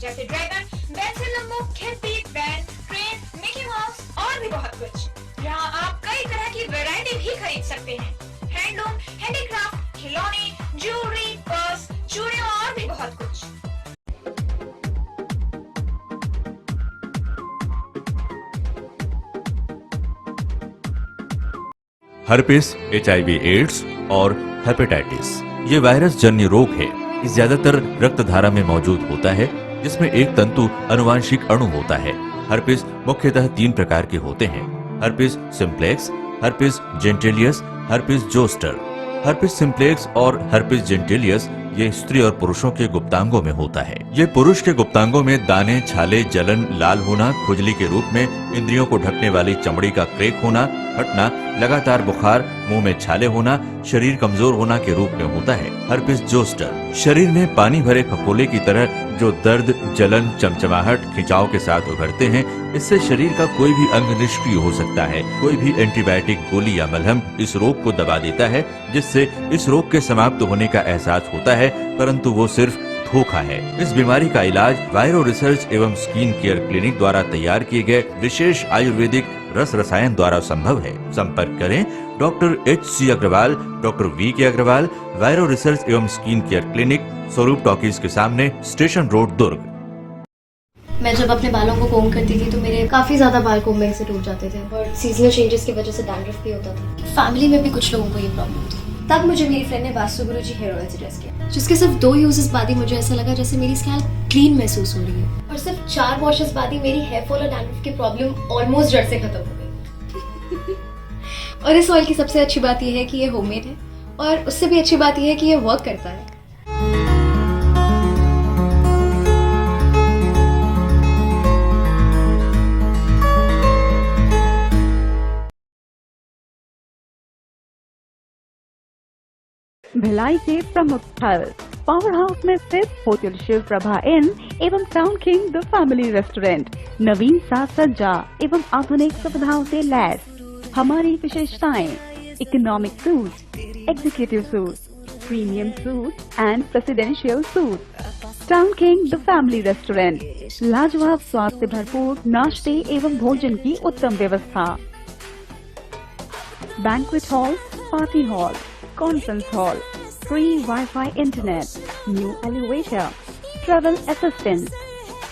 जैसे ड्रैगन, पेंसिल लंबो, खेती, वैन, ट्रेन, मिकी माउस और भी बहुत कुछ। यहाँ आप कई तरह की वैरायटी भी खरीद सकते हैं। हैंडलूम, हैंडीक्राफ्ट, खिलौने, ज्वेलरी, पर्स, चूड़ियां और भी बहुत कुछ। हर्पिस, HIV एड्स और हेपेटाइटिस ये वायरस जन्य रोग है। ये ज्यादातर रक्त धारा में मौजूद होता है, जिसमें एक तंतु अनुवांशिक अणु होता है। हर्पिस मुख्यतः 3 प्रकार के होते हैं: herpes simplex, herpes genitalis, herpes zoster. Herpes simplex और हर्पिस जेंटिलियस ये स्त्री और पुरुषों के गुप्तांगों में होता है। ये पुरुष के गुप्तांगों में दाने, छाले, जलन, लाल होना, खुजली के रूप में, इंद्रियों को ढकने वाली चमड़ी का क्रेक होना, फटना, लगातार बुखार, मुंह में छाले होना, शरीर कमजोर होना के रूप में होता है। हर्पिस जोस्टर शरीर में पानी भरे फफोले की तरह जो दर्द, जलन, चमचमाहट, खिंचाव के साथ उभरते हैं। इससे शरीर का कोई भी अंग निष्क्रिय हो सकता है। कोई भी एंटीबायोटिक, गोली या मलहम इस रोग को दबा देता है, जिससे इस रोग के समाप्त होने का एहसास होता है, परंतु वो सिर्फ धोखा है। इस बीमारी का इलाज वायरो रिसर्च एवं स्किन केयर क्लिनिक द्वारा तैयार किए गए विशेष आयुर्वेदिक रस रसायन द्वारा संभव है। संपर्क करें doctor HC Agarwal, doctor VK Agarwal, viro research एवं skin care clinic, Swaroop talkies के सामने, स्टेशन रोड, दुर्ग। मैं जब अपने बालों को कोम करती थी तो मेरे काफ़ी ज़्यादा बाल कोम्बिंग से टूट जाते थे और सीजनल चेंजेस की वजह से डैंड्रफ भी होता था। फैमिली में भी कुछ लोगों को ये प्रॉब्लम थी। तब मुझे मेरी फ्रेंड ने वास्तु गुरुजी हेयर ऑयल सजेस्ट किया, जिसके सिर्फ 2 यूजेस बाद ही मुझे ऐसा लगा जैसे मेरी स्कैल्प क्लीन महसूस हो रही है और सिर्फ 4 वॉशेस बाद ही मेरी हेयर फॉल और डैंड्रफ की प्रॉब्लम ऑलमोस्ट जड़ से खत्म हो गई। और इस ऑयल की सबसे अच्छी बात यह है कि ये होममेड है और उससे भी अच्छी बात यह है कि ये वर्क करता है। भिलाई के प्रमुख स्थल पावर हाउस में स्थित होटल शिव प्रभा इन एवं town king the family restaurant नवीन साज सज्जा एवं आधुनिक सुविधाओं से लैस। हमारी विशेषताएं economic suite, executive suite, premium suite and presidential suite. Town king the family restaurant, लाजवाब स्वाद से भरपूर नाश्ते एवं भोजन की उत्तम व्यवस्था। Banquet hall, party hall, conference hall, free wifi internet, new elevator, travel assistance,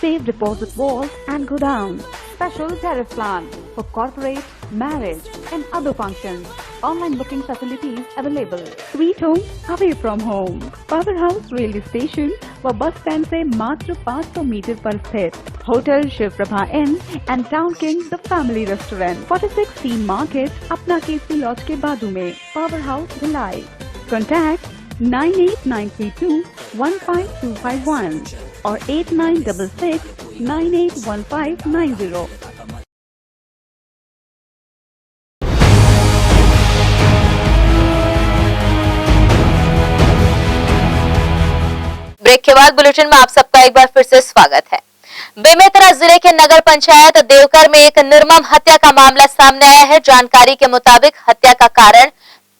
safe deposit walls and godown, special tariff plan for corporate, marriage and other functions. Online booking facilities available. Sweet home away from home. Power House railway station व bus stand से मात्र 500 metre पर स्थित hotel Shiv Prabha inn and town king the family restaurant 46 C market अपना KC laws के बाजू में। Power house Bhilai. Contact 98932 15251 और 8966 981590। ब्रेक के बाद बुलेटिन में आप सबका एक बार फिर से स्वागत है। बेमेतरा जिले के नगर पंचायत देवकर में एक निर्मम हत्या का मामला सामने आया है। जानकारी के मुताबिक हत्या का कारण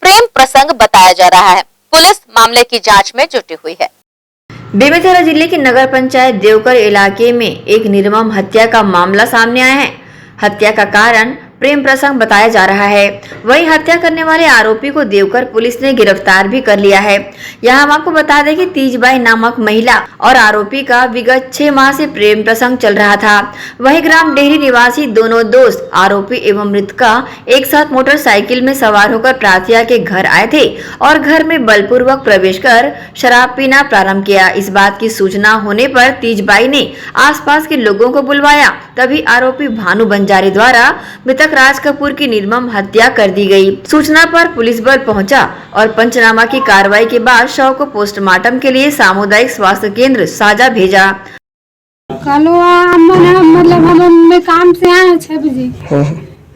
प्रेम प्रसंग बताया जा रहा है। पुलिस मामले की जांच में जुटी हुई है। बेमेतरा जिले के नगर पंचायत देवकर इलाके में एक निर्मम हत्या का मामला सामने आया है। हत्या का कारण प्रेम प्रसंग बताया जा रहा है। वहीं हत्या करने वाले आरोपी को देवकर पुलिस ने गिरफ्तार भी कर लिया है। यहाँ हम आपको बता दें कि तीजबाई नामक महिला और आरोपी का विगत 6 माह से प्रेम प्रसंग चल रहा था। वहीं ग्राम डेहरी निवासी दोनों दोस्त आरोपी एवं मृतका एक साथ मोटरसाइकिल में सवार होकर प्राथिया के घर आए थे और घर में बलपूर्वक प्रवेश कर शराब पीना प्रारंभ किया। इस बात की सूचना होने पर तीजबाई ने आसपास के लोगों को बुलवाया। तभी आरोपी भानु बंजारे द्वारा मृतक राज कपूर की निर्मम हत्या कर दी गई। सूचना पर पुलिस बल पहुंचा और पंचनामा की कार्रवाई के बाद शव को पोस्टमार्टम के लिए सामुदायिक स्वास्थ्य केंद्र साजा भेजा। कल मतलब हम काम से आए 6 बजे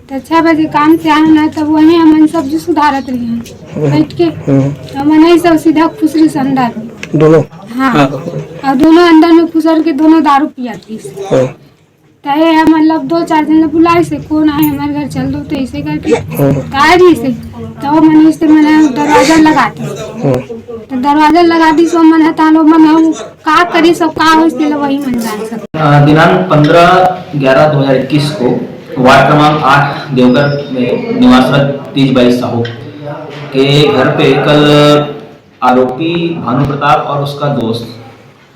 तो 6 बजे काम से आए ना, तब वही हम सब्जी सुधारत रही बैठ के हमने सब सीधा खुसरी से अंदर दोनों। हाँ और दोनों अंदर में खुसर के दोनों दारू पिया थी। मतलब 2-4 दिन बुलाए से कौन आए हमारे घर चल दो, तो ऐसे करके गाड़ी से तो मैंने इससे मैंने दरवाजा लगा दी। तो दरवाजा लगा दी सो मन तालो मन का करी सब का हो इसके वही मन जान सब। दिनांक 15/11/2021 को वार्ड क्रमांक 8 देवकर में निवासरत तीजबाई साहू के घर पे कल आरोपी भानु प्रताप और उसका दोस्त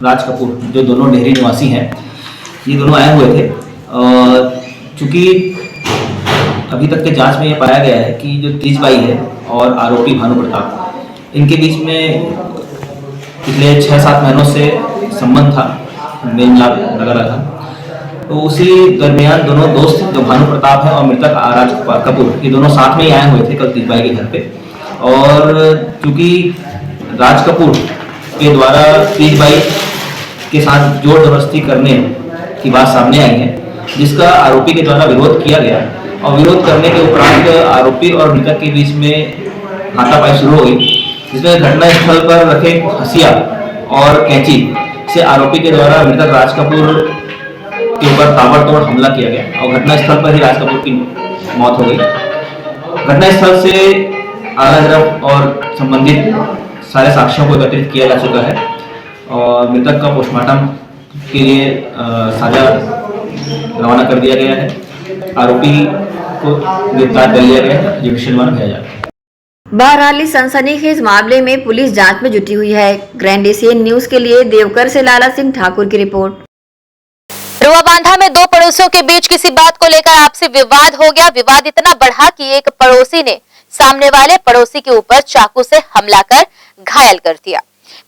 राज कपूर जो दोनों डेहरी निवासी हैं, ये दोनों आए हुए थे। चूँकि अभी तक के जांच में ये पाया गया है कि जो तीजबाई है और आरोपी भानु प्रताप, इनके बीच में पिछले 6-7 महीनों से संबंध था, मेल मिलाप लगा रहा था। तो उसी दरमियान दोनों दोस्त जो भानु प्रताप है और मृतक राज कपूर, ये दोनों साथ में ही आए हुए थे कल तीजबाई के घर पे। और चूँकि राज कपूर के द्वारा तीजबाई के साथ जोर जबरदस्ती करने की बात सामने आई है, जिसका आरोपी के द्वारा विरोध किया गया और विरोध करने के उपरांत आरोपी और मृतक के बीच में हाथापाई शुरू हुई, जिसमें घटनास्थल पर रखे हसिया और कैंची से आरोपी के द्वारा मृतक राज कपूर के ऊपर ताबड़तोड़ हमला किया गया और घटनास्थल पर ही राज कपूर की मौत हो गई। घटनास्थल से आधार और संबंधित सारे साक्ष्यों को एकत्रित किया जा चुका है और मृतक का पोस्टमार्टम के लिए साजा रवाना कर दिया गया है। आरोपी को गिरफ्तार कर लिया गया है, जुडिशियल रिमांड भेजा जा रहा है। बहरहाल इस सनसनीखेज मामले में पुलिस जांच में जुटी हुई है। ग्रैंड एशियन न्यूज के लिए देवकर से लाला सिंह ठाकुर की रिपोर्ट। रुआबांधा में 2 पड़ोसियों के बीच किसी बात को लेकर आपसी विवाद हो गया। विवाद इतना बढ़ा कि एक पड़ोसी ने सामने वाले पड़ोसी के ऊपर चाकू से हमला कर घायल कर दिया।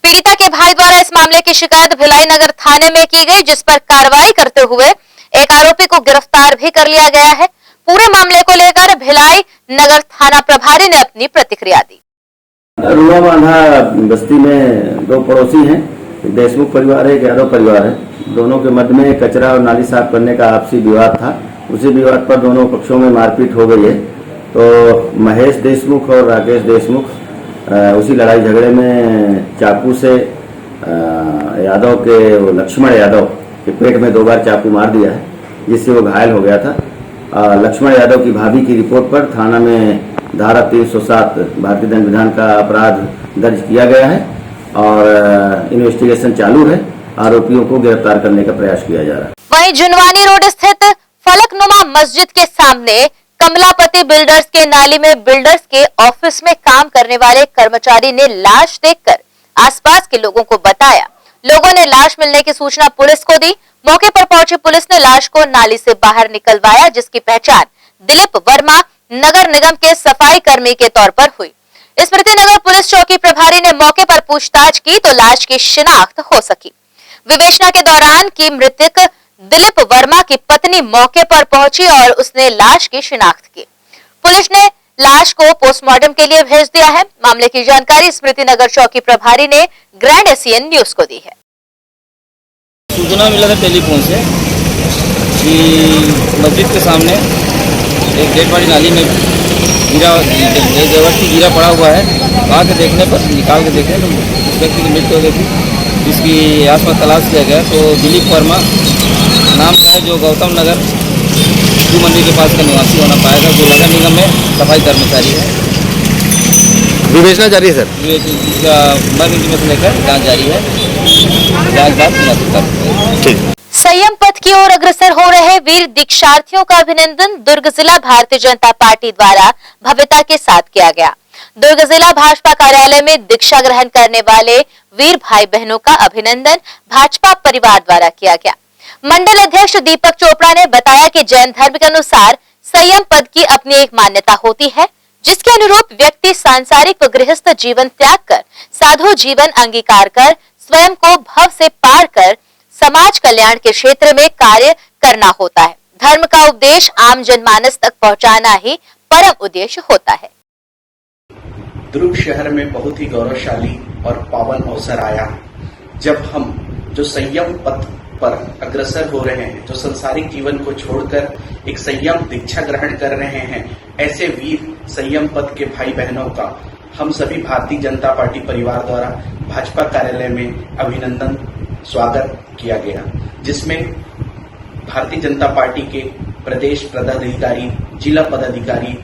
पीड़िता के भाई द्वारा इस मामले की शिकायत भिलाई नगर थाने में की गई, जिस पर कार्रवाई करते हुए एक आरोपी को गिरफ्तार भी कर लिया गया है। पूरे मामले को लेकर भिलाई नगर थाना प्रभारी ने अपनी प्रतिक्रिया दी। रुआबांधा बस्ती में 2 पड़ोसी हैं, देशमुख परिवार है, यादव परिवार है। दोनों के मध्य में कचरा और नाली साफ करने का आपसी विवाद था। उसी विवाद पर दोनों पक्षों में मारपीट हो गई है। तो महेश देशमुख और राकेश देशमुख उसी लड़ाई झगड़े में चाकू से यादव के लक्ष्मण यादव के पेट में 2 बार चाकू मार दिया है, जिससे वो घायल हो गया था। लक्ष्मण यादव की भाभी की रिपोर्ट पर थाना में धारा 307 भारतीय दंड विधान का अपराध दर्ज किया गया है और इन्वेस्टिगेशन चालू है। आरोपियों को गिरफ्तार करने का प्रयास किया जा रहा है। वहीं जुनवानी रोड स्थित फलकनुमा मस्जिद के सामने कमलापति बिल्डर्स के नाली में बिल्डर्स के ऑफिस में काम करने वाले कर्मचारी ने लाश देखकर आसपास के लोगों को बताया। लोगों ने लाश मिलने की सूचना पुलिस को दी। मौके पर पहुंची पुलिस ने लाश को नाली से बाहर निकलवाया, जिसकी पहचान दिलीप वर्मा नगर निगम के सफाई कर्मी के तौर पर हुई। स्मृति नगर पुलिस चौकी प्रभारी ने मौके पर पूछताछ की तो लाश की शिनाख्त हो सकी। विवेचना के दौरान की मृतक दिलीप वर्मा की पत्नी मौके पर पहुंची और उसने लाश की शिनाख्त की। पुलिस ने लाश को पोस्टमार्टम के लिए भेज दिया है। मामले की जानकारी स्मृति नगर चौकी प्रभारी ने ग्रैंड एशियन न्यूज को दी है। सूचना मिला था टेलीफोन से कि मस्जिद के सामने एक डेड बॉडी नाली में गिरा, व्यवस्थित गिरा पड़ा हुआ है। आके देखने पर निकाल के देखे तो उस व्यक्ति की मृत्यु हो गई थी, जिसकी आसपास तलाश किया गया तो दिलीप वर्मा नाम का है, जो गौतम नगर शिव मंदिर के पास का निवासी होना पाएगा, जो नगर निगम में सफाई कर्मचारी है। विवेचना जारी है सर। इसका मर्ग इंटीमेशन लेकर जाँच जारी है। जाँच बात ठीक। संयम पथ की ओर अग्रसर हो रहे वीर दीक्षार्थियों का अभिनंदन दुर्ग जिला भारतीय जनता पार्टी द्वारा भव्यता के साथ किया गया। दुर्ग जिला भाजपा कार्यालय में दीक्षा ग्रहण करने वाले वीर भाई बहनों का अभिनंदन भाजपा परिवार द्वारा किया गया। मंडल अध्यक्ष दीपक चोपड़ा ने बताया कि जैन धर्म के अनुसार संयम पद की अपनी एक मान्यता होती है, जिसके अनुरूप व्यक्ति सांसारिक व गृहस्थ जीवन त्याग कर साधु जीवन अंगीकार कर स्वयं को भव से पार कर समाज कल्याण के क्षेत्र में कार्य करना होता है। धर्म का उपदेश आम जनमानस तक पहुंचाना ही परम उद्देश्य होता है। दुर्ग शहर में बहुत ही गौरवशाली और पावन अवसर आया, जब हम जो संयम पथ पर अग्रसर हो रहे हैं, जो संसारिक जीवन को छोड़कर एक संयम दीक्षा ग्रहण कर रहे हैं, ऐसे वीर संयम पथ के भाई बहनों का हम सभी भारतीय जनता पार्टी परिवार द्वारा भाजपा कार्यालय में अभिनंदन स्वागत किया गया, जिसमें भारतीय जनता पार्टी के प्रदेश पदाधिकारी, जिला पदाधिकारी,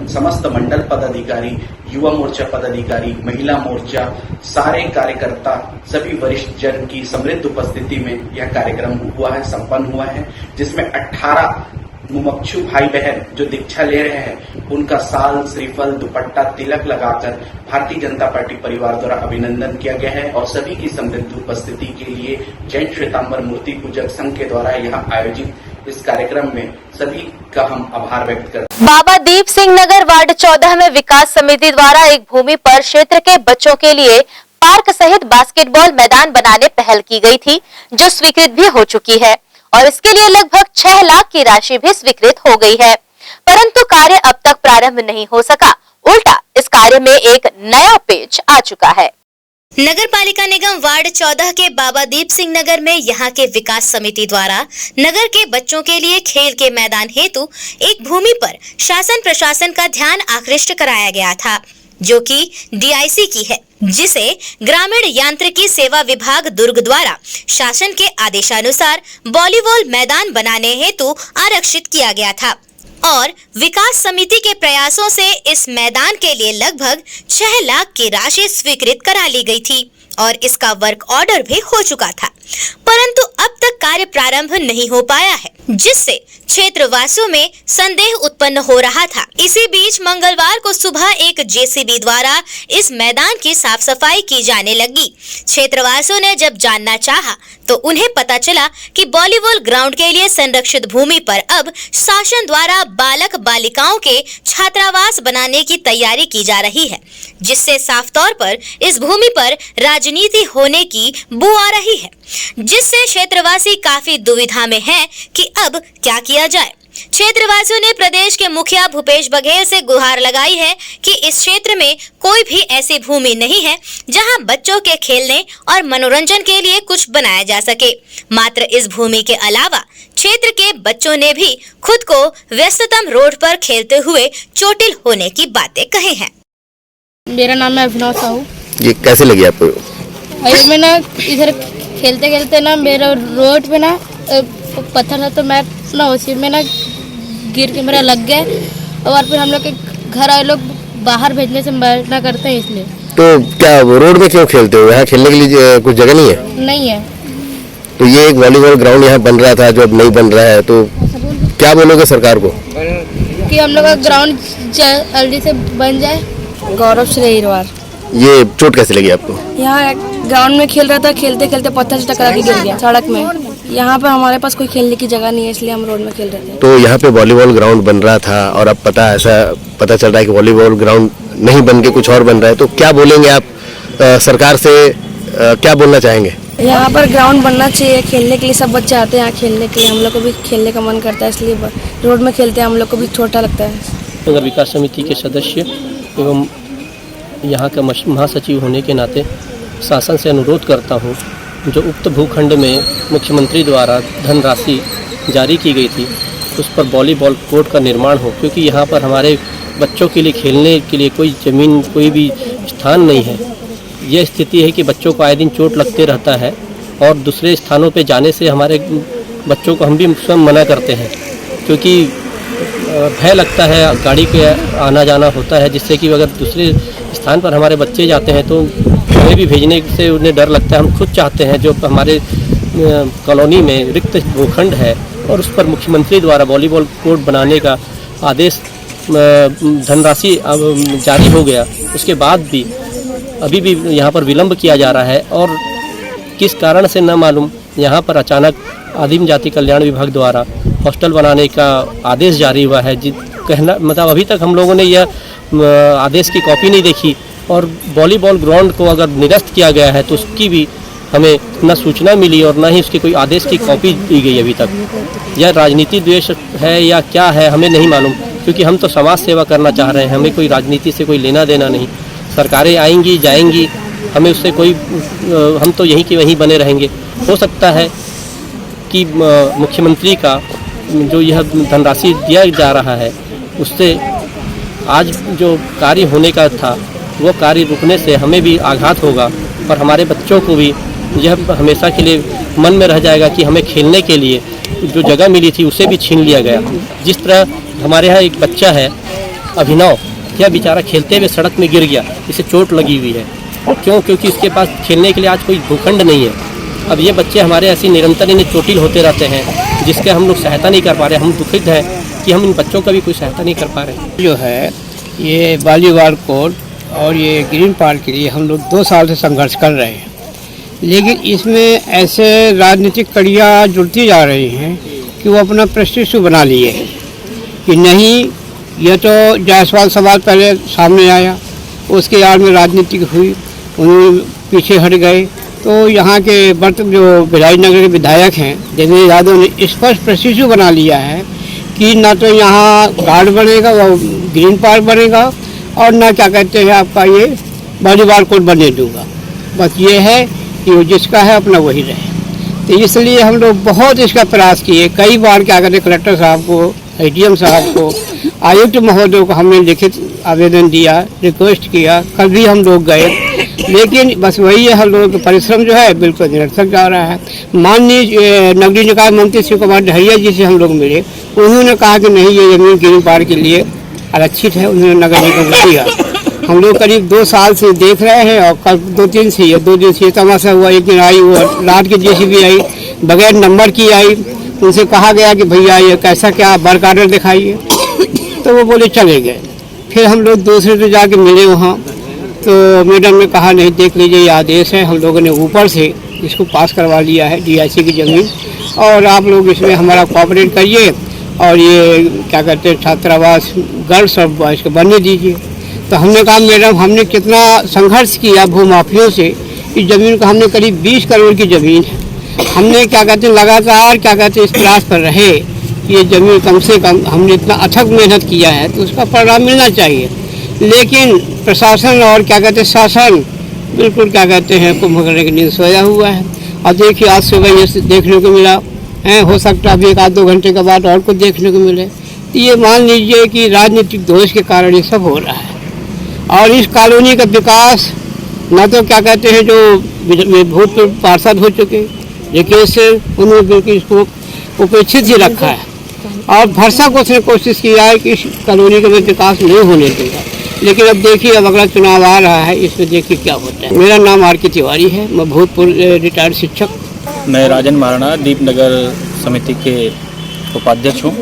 समस्त मंडल पदाधिकारी, युवा मोर्चा पदाधिकारी, महिला मोर्चा, सारे कार्यकर्ता, सभी वरिष्ठ जन की समृद्ध उपस्थिति में यह कार्यक्रम हुआ है, संपन्न हुआ है, जिसमें 18 मुमुक्षु भाई बहन जो दीक्षा ले रहे हैं, उनका साल, श्रीफल, दुपट्टा, तिलक लगाकर भारतीय जनता पार्टी परिवार द्वारा अभिनंदन किया गया है और सभी की समृद्ध उपस्थिति के लिए जैन श्वेतांबर मूर्ति पूजक संघ के द्वारा यहाँ आयोजित इस कार्यक्रम में सभी का हम आभार व्यक्त करते हैं। बाबा दीप सिंह नगर वार्ड 14 में विकास समिति द्वारा एक भूमि पर क्षेत्र के बच्चों के लिए पार्क सहित बास्केटबॉल मैदान बनाने पहल की गई थी, जो स्वीकृत भी हो चुकी है और इसके लिए लगभग 6 लाख की राशि भी स्वीकृत हो गई है, परंतु कार्य अब तक प्रारंभ नहीं हो सका। उल्टा इस कार्य में एक नया पेच आ चुका है। नगर पालिका निगम वार्ड 14 के बाबा दीप सिंह नगर में यहां के विकास समिति द्वारा नगर के बच्चों के लिए खेल के मैदान हेतु एक भूमि पर शासन प्रशासन का ध्यान आकृष्ट कराया गया था, जो कि DIC की है, जिसे ग्रामीण यांत्रिकी सेवा विभाग दुर्ग द्वारा शासन के आदेशानुसार वॉलीबॉल मैदान बनाने हेतु आरक्षित किया गया था और विकास समिति के प्रयासों से इस मैदान के लिए लगभग 6 लाख की राशि स्वीकृत करा ली गई थी और इसका वर्क ऑर्डर भी हो चुका था, परंतु अब तक कार्य प्रारंभ नहीं हो पाया है, जिससे क्षेत्रवासियों में संदेह उत्पन्न हो रहा था। इसी बीच मंगलवार को सुबह एक JCB द्वारा इस मैदान की साफ सफाई की जाने लगी। क्षेत्रवासियों ने जब जानना चाहा तो उन्हें पता चला कि वॉलीबॉल ग्राउंड के लिए संरक्षित भूमि पर अब शासन द्वारा बालक बालिकाओं के छात्रावास बनाने की तैयारी की जा रही है, जिससे साफ तौर पर इस भूमि पर राजनीति होने की बू आ रही है, जिससे क्षेत्रवासी काफी दुविधा में हैं कि अब क्या किया जाए। क्षेत्रवासियों ने प्रदेश के मुखिया भूपेश बघेल से गुहार लगाई है कि इस क्षेत्र में कोई भी ऐसी भूमि नहीं है जहां बच्चों के खेलने और मनोरंजन के लिए कुछ बनाया जा सके। मात्र इस भूमि के अलावा क्षेत्र के बच्चों ने भी खुद को व्यस्ततम रोड पर खेलते हुए चोटिल होने की बातें कही हैं। मेरा नाम है अभिनव साहू। ये कैसे लगी आपको? अभी मैं ना इधर खेलते खेलते ना मेरा रोड पे ना पत्थर था, तो मैं ना उसी में ना गिर के मेरा लग गया, और फिर हम लोग के घर आए लोग बाहर भेजने से मना करते हैं, इसलिए। तो क्या रोड में क्यों खेलते हो? यहाँ खेलने के लिए कुछ जगह नहीं है? नहीं है। तो ये एक वॉलीबॉल ग्राउंड यहाँ बन रहा था जो अब नहीं बन रहा है, तो क्या बोलोगे सरकार को? कि हम लोग का ग्राउंड जल्दी से बन जाए। गौरव श्रेयरवार। ये चोट कैसे लगी आपको? यहाँ ग्राउंड में खेल रहा था, खेलते खेलते पत्थर से टकरा के गिर गया सड़क में। यहाँ पे हमारे पास कोई खेलने की जगह नहीं है, इसलिए हम रोड में खेल रहे थे। तो यहाँ पे वॉलीबॉल ग्राउंड बन रहा था और अब पता चल रहा है कि वॉलीबॉल ग्राउंड नहीं बन के कुछ और बन रहा है, तो क्या बोलेंगे आप सरकार से? क्या बोलना चाहेंगे? यहाँ पर ग्राउंड बनना चाहिए खेलने के लिए, सब बच्चे आते हैं यहाँ खेलने के लिए, हम लोग को भी खेलने का मन करता है, इसलिए रोड में खेलते हैं, हम लोग को भी छोटा लगता है। नगर विकास समिति के सदस्य एवं यहाँ का महासचिव होने के नाते शासन से अनुरोध करता हूँ, जो उक्त भूखंड में मुख्यमंत्री द्वारा धनराशि जारी की गई थी उस पर वॉलीबॉल कोर्ट का निर्माण हो, क्योंकि यहाँ पर हमारे बच्चों के लिए खेलने के लिए कोई ज़मीन, कोई भी स्थान नहीं है। यह स्थिति है कि बच्चों को आए दिन चोट लगते रहता है, और दूसरे स्थानों पे जाने से हमारे बच्चों को हम भी स्वयं मना करते हैं, क्योंकि भय लगता है, गाड़ी के आना जाना होता है, जिससे कि अगर दूसरे स्थान पर हमारे बच्चे जाते हैं तो हमें भी भेजने से उन्हें डर लगता है। हम खुद चाहते हैं जो हमारे कॉलोनी में रिक्त भूखंड है और उस पर मुख्यमंत्री द्वारा वॉलीबॉल कोर्ट बनाने का आदेश, धनराशि जारी हो गया, उसके बाद भी अभी भी यहाँ पर विलंब किया जा रहा है, और किस कारण से न मालूम यहाँ पर अचानक आदिम जाति कल्याण विभाग द्वारा हॉस्टल बनाने का आदेश जारी हुआ है। कहना मतलब अभी तक हम लोगों ने यह आदेश की कॉपी नहीं देखी, और वॉलीबॉल ग्राउंड को अगर निरस्त किया गया है तो उसकी भी हमें न सूचना मिली और न ही उसकी कोई आदेश की कॉपी दी गई अभी तक। यह राजनीति द्वेष है या क्या है हमें नहीं मालूम, क्योंकि हम तो समाज सेवा करना चाह रहे हैं, हमें कोई राजनीति से कोई लेना देना नहीं। सरकारें आएंगी जाएंगी, हमें उससे कोई, हम तो यहीं के वहीं बने रहेंगे। हो सकता है कि मुख्यमंत्री का जो यह धनराशि दिया जा रहा है उससे आज जो कार्य होने का था वो कार्य रुकने से हमें भी आघात होगा, और हमारे बच्चों को भी यह हमेशा के लिए मन में रह जाएगा कि हमें खेलने के लिए जो जगह मिली थी उसे भी छीन लिया गया। जिस तरह हमारे यहाँ एक बच्चा है अभिनव, यह बेचारा खेलते हुए सड़क में गिर गया, इसे चोट लगी हुई है। क्यों? क्योंकि उसके पास खेलने के लिए आज कोई भूखंड नहीं है। अब ये बच्चे हमारे ऐसी निरंतर इन्हें चोटिल होते रहते हैं, जिसके हम लोग सहायता नहीं कर पा रहे। हम दुखित हैं कि हम इन बच्चों का भी कोई सहायता नहीं कर पा रहे। जो है ये वॉलीबॉल कोर्ट और ये ग्रीन पार्क के लिए हम लोग 2 साल से संघर्ष कर रहे हैं, लेकिन इसमें ऐसे राजनीतिक कड़ियाँ जुड़ती जा रही हैं कि वो अपना प्रस्टिट्यू बना लिए हैं कि नहीं, यह तो जायसवाल सवाल पहले सामने आया, उसके याद में राजनीति हुई, उन्होंने पीछे हट गए। तो यहाँ के जो भिलाई नगर के विधायक हैं देवेंद्र यादव ने स्पष्ट प्रस्टिट्यू बना लिया है कि ना तो यहाँ गार्ड बनेगा, वो ग्रीन पार्क बनेगा, और ना क्या कहते हैं आपका ये वॉलीबॉल कोर्ट बने दूंगा। बस ये है कि वो जिसका है अपना वही रहे। तो इसलिए हम लोग बहुत इसका प्रयास किए, कई बार क्या कहते कलेक्टर साहब को, ADM साहब को, आयुक्त महोदय को हमने लिखित आवेदन दिया, रिक्वेस्ट किया, कल भी हम लोग गए, लेकिन बस वही है, हम लोगों का परिश्रम जो है बिल्कुल निरर्थक जा रहा है। माननीय नगरीय निकाय मंत्री श्री कुमार डहरिया जी से हम लोग मिले, उन्होंने कहा कि नहीं, ये जमीन ग्रीन पार्क के लिए आरक्षित है, उन्होंने नगर निगम को दिया। हम लोग करीब 2 साल से देख रहे हैं, और कल 2 दिन से तमाशा हुआ। एक दिन आई वो रात की JCB आई, बगैर नंबर की आई, उनसे कहा गया कि भैया ये कैसा क्या वर्क आर्डर दिखाइए, तो वो बोले चले गए। फिर हम लोग दूसरे से जाके मिले वहाँ, तो मैडम ने कहा नहीं, देख लीजिए ये आदेश है, हम लोगों ने ऊपर से इसको पास करवा लिया है DIC की ज़मीन, और आप लोग इसमें हमारा कोऑपरेट करिए, और ये क्या कहते हैं छात्रावास गर्ल्स और बॉयज़ को बनने दीजिए। तो हमने कहा मैडम, हमने कितना संघर्ष किया भूमाफियों से, इस ज़मीन को हमने करीब 20 करोड़ की ज़मीन है, हमने क्या कहते हैं लगातार क्या कहते हैं इस प्रयास पर रहे, ये ज़मीन कम से कम हमने इतना अथक मेहनत किया है तो उसका परिणाम मिलना चाहिए। लेकिन प्रशासन और क्या कहते हैं शासन बिल्कुल क्या कहते हैं कुंभकर्ण की नींद सोया हुआ है। और देखिए आज सुबह ये देखने को मिला है, हो सकता है अभी 1-2 घंटे के बाद और कुछ देखने को मिले। तो ये मान लीजिए कि राजनीतिक दोष के कारण ये सब हो रहा है। और इस कॉलोनी का विकास न तो क्या कहते हैं जो भूतपूर्व पार्षद हो चुके लेकिन से उन्होंने इसको उपेक्षित ही रखा है और भरसक उसने कोशिश किया है कि इस कॉलोनी का विकास नहीं होने देगा। लेकिन अब देखिए अब अगला चुनाव आ रहा है, इसमें देखिए क्या होता है। मेरा नाम आर के तिवारी है, मैं भूतपूर्व रिटायर्ड शिक्षक। मैं राजन महाराणा दीपनगर समिति के उपाध्यक्ष हूँ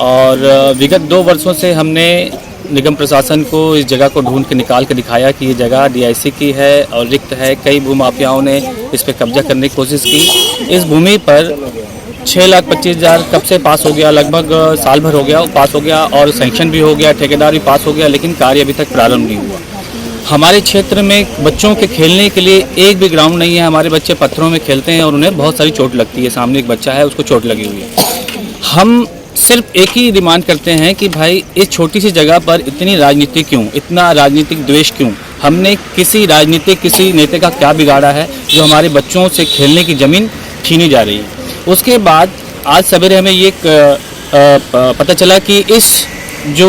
और विगत 2 वर्षों से हमने निगम प्रशासन को इस जगह को ढूंढ के निकाल के दिखाया कि ये जगह डीआईसी की है और रिक्त है। कई भूमाफियाओं ने इस पर कब्जा करने की कोशिश की। इस भूमि पर 6,25,000 कब से पास हो गया, लगभग साल भर हो गया, पास हो गया और सैंक्शन भी हो गया, ठेकेदार भी पास हो गया, लेकिन कार्य अभी तक प्रारंभ नहीं हुआ। हमारे क्षेत्र में बच्चों के खेलने के लिए एक भी ग्राउंड नहीं है। हमारे बच्चे पत्थरों में खेलते हैं और उन्हें बहुत सारी चोट लगती है। सामने एक बच्चा है, उसको चोट लगी हुई है। हम सिर्फ एक ही डिमांड करते हैं कि भाई इस छोटी सी जगह पर इतनी राजनीति क्यों, इतना राजनीतिक द्वेष क्यों? हमने किसी नेता का क्या बिगाड़ा है जो हमारे बच्चों से खेलने की ज़मीन छीनी जा रही है? उसके बाद आज सवेरे हमें ये पता चला कि इस जो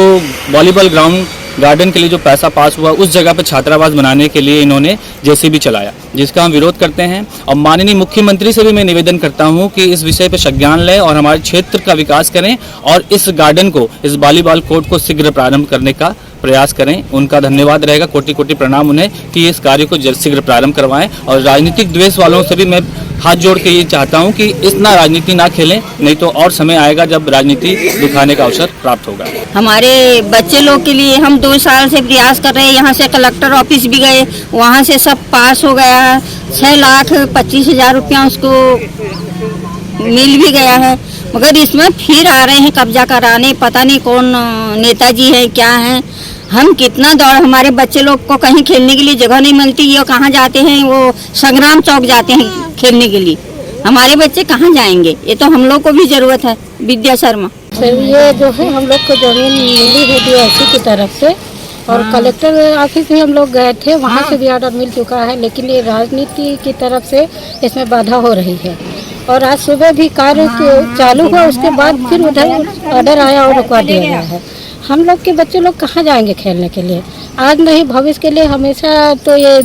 वॉलीबॉल ग्राउंड गार्डन के लिए जो पैसा पास हुआ उस जगह पर छात्रावास बनाने के लिए इन्होंने जेसीबी चलाया, जिसका हम विरोध करते हैं। और माननीय मुख्यमंत्री से भी मैं निवेदन करता हूं कि इस विषय पर संज्ञान लें और हमारे क्षेत्र का विकास करें और इस गार्डन को, इस वॉलीबॉल कोर्ट को शीघ्र प्रारंभ करने का प्रयास करें। उनका धन्यवाद रहेगा, कोटि कोटि प्रणाम उन्हें कि इस कार्य को शीघ्र प्रारंभ करवाएं। और राजनीतिक द्वेष वालों से भी मैं हाथ जोड़ के ये चाहता हूं कि इतना राजनीति ना खेलें, नहीं तो और समय आएगा जब राजनीति दिखाने का अवसर प्राप्त होगा। हमारे बच्चे लोग के लिए हम 2 साल से प्रयास कर रहे हैं। यहाँ से कलेक्टर ऑफिस भी गए, वहाँ से सब पास हो गया। 6,25,000 रुपया उसको मिल भी गया है, मगर इसमें फिर आ रहे हैं कब्जा कराने। पता नहीं कौन नेताजी है, क्या है। हम कितना दौड़, हमारे बच्चे लोग को कहीं खेलने के लिए जगह नहीं मिलती। ये कहाँ जाते हैं, वो संग्राम चौक जाते हैं खेलने के लिए। हमारे बच्चे कहाँ जाएंगे? ये तो हम लोग को भी जरूरत है। विद्या शर्मा सर, ये जो है हम लोग को जमीन मिली है डीआईसी की तरफ से और कलेक्टर ऑफिस में हम लोग गए थे, वहाँ से भी ऑर्डर मिल चुका है, लेकिन ये राजनीति की तरफ से इसमें बाधा हो रही है। और आज सुबह भी कार्य चालू हुआ, उसके बाद फिर उधर ऑर्डर आया और रुकवा दिया गया है। हम लोग के बच्चे लोग कहाँ जाएंगे खेलने के लिए? आज नहीं भविष्य के लिए हमेशा तो ये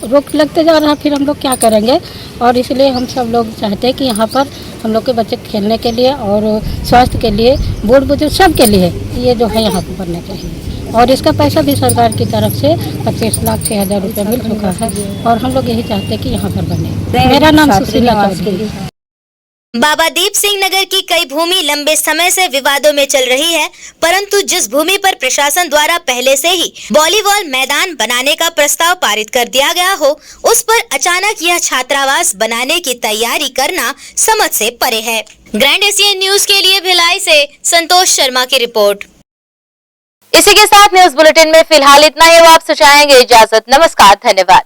रोक लगते जा रहा है, फिर हम लोग क्या करेंगे? और इसलिए हम सब लोग चाहते हैं कि यहाँ पर हम लोग के बच्चे खेलने के लिए और स्वास्थ्य के लिए, बूढ़ बुजुर्ग सब के लिए ये जो है यहाँ पर बनना चाहिए। और इसका पैसा भी सरकार की तरफ से 25,06,000 रुपये मिल चुका है और हम लोग यही चाहते हैं कि यहाँ पर बने। मेरा नाम सुशीला चौधरी। बाबा दीप सिंह नगर की कई भूमि लंबे समय से विवादों में चल रही है, परंतु जिस भूमि पर प्रशासन द्वारा पहले से ही वॉलीबॉल मैदान बनाने का प्रस्ताव पारित कर दिया गया हो, उस पर अचानक यह छात्रावास बनाने की तैयारी करना समझ से परे है। ग्रैंड एशियन न्यूज के लिए भिलाई से संतोष शर्मा की रिपोर्ट। इसी के साथ न्यूज बुलेटिन में फिलहाल इतना ही। आपसे चाहेंगे इजाजत। नमस्कार, धन्यवाद।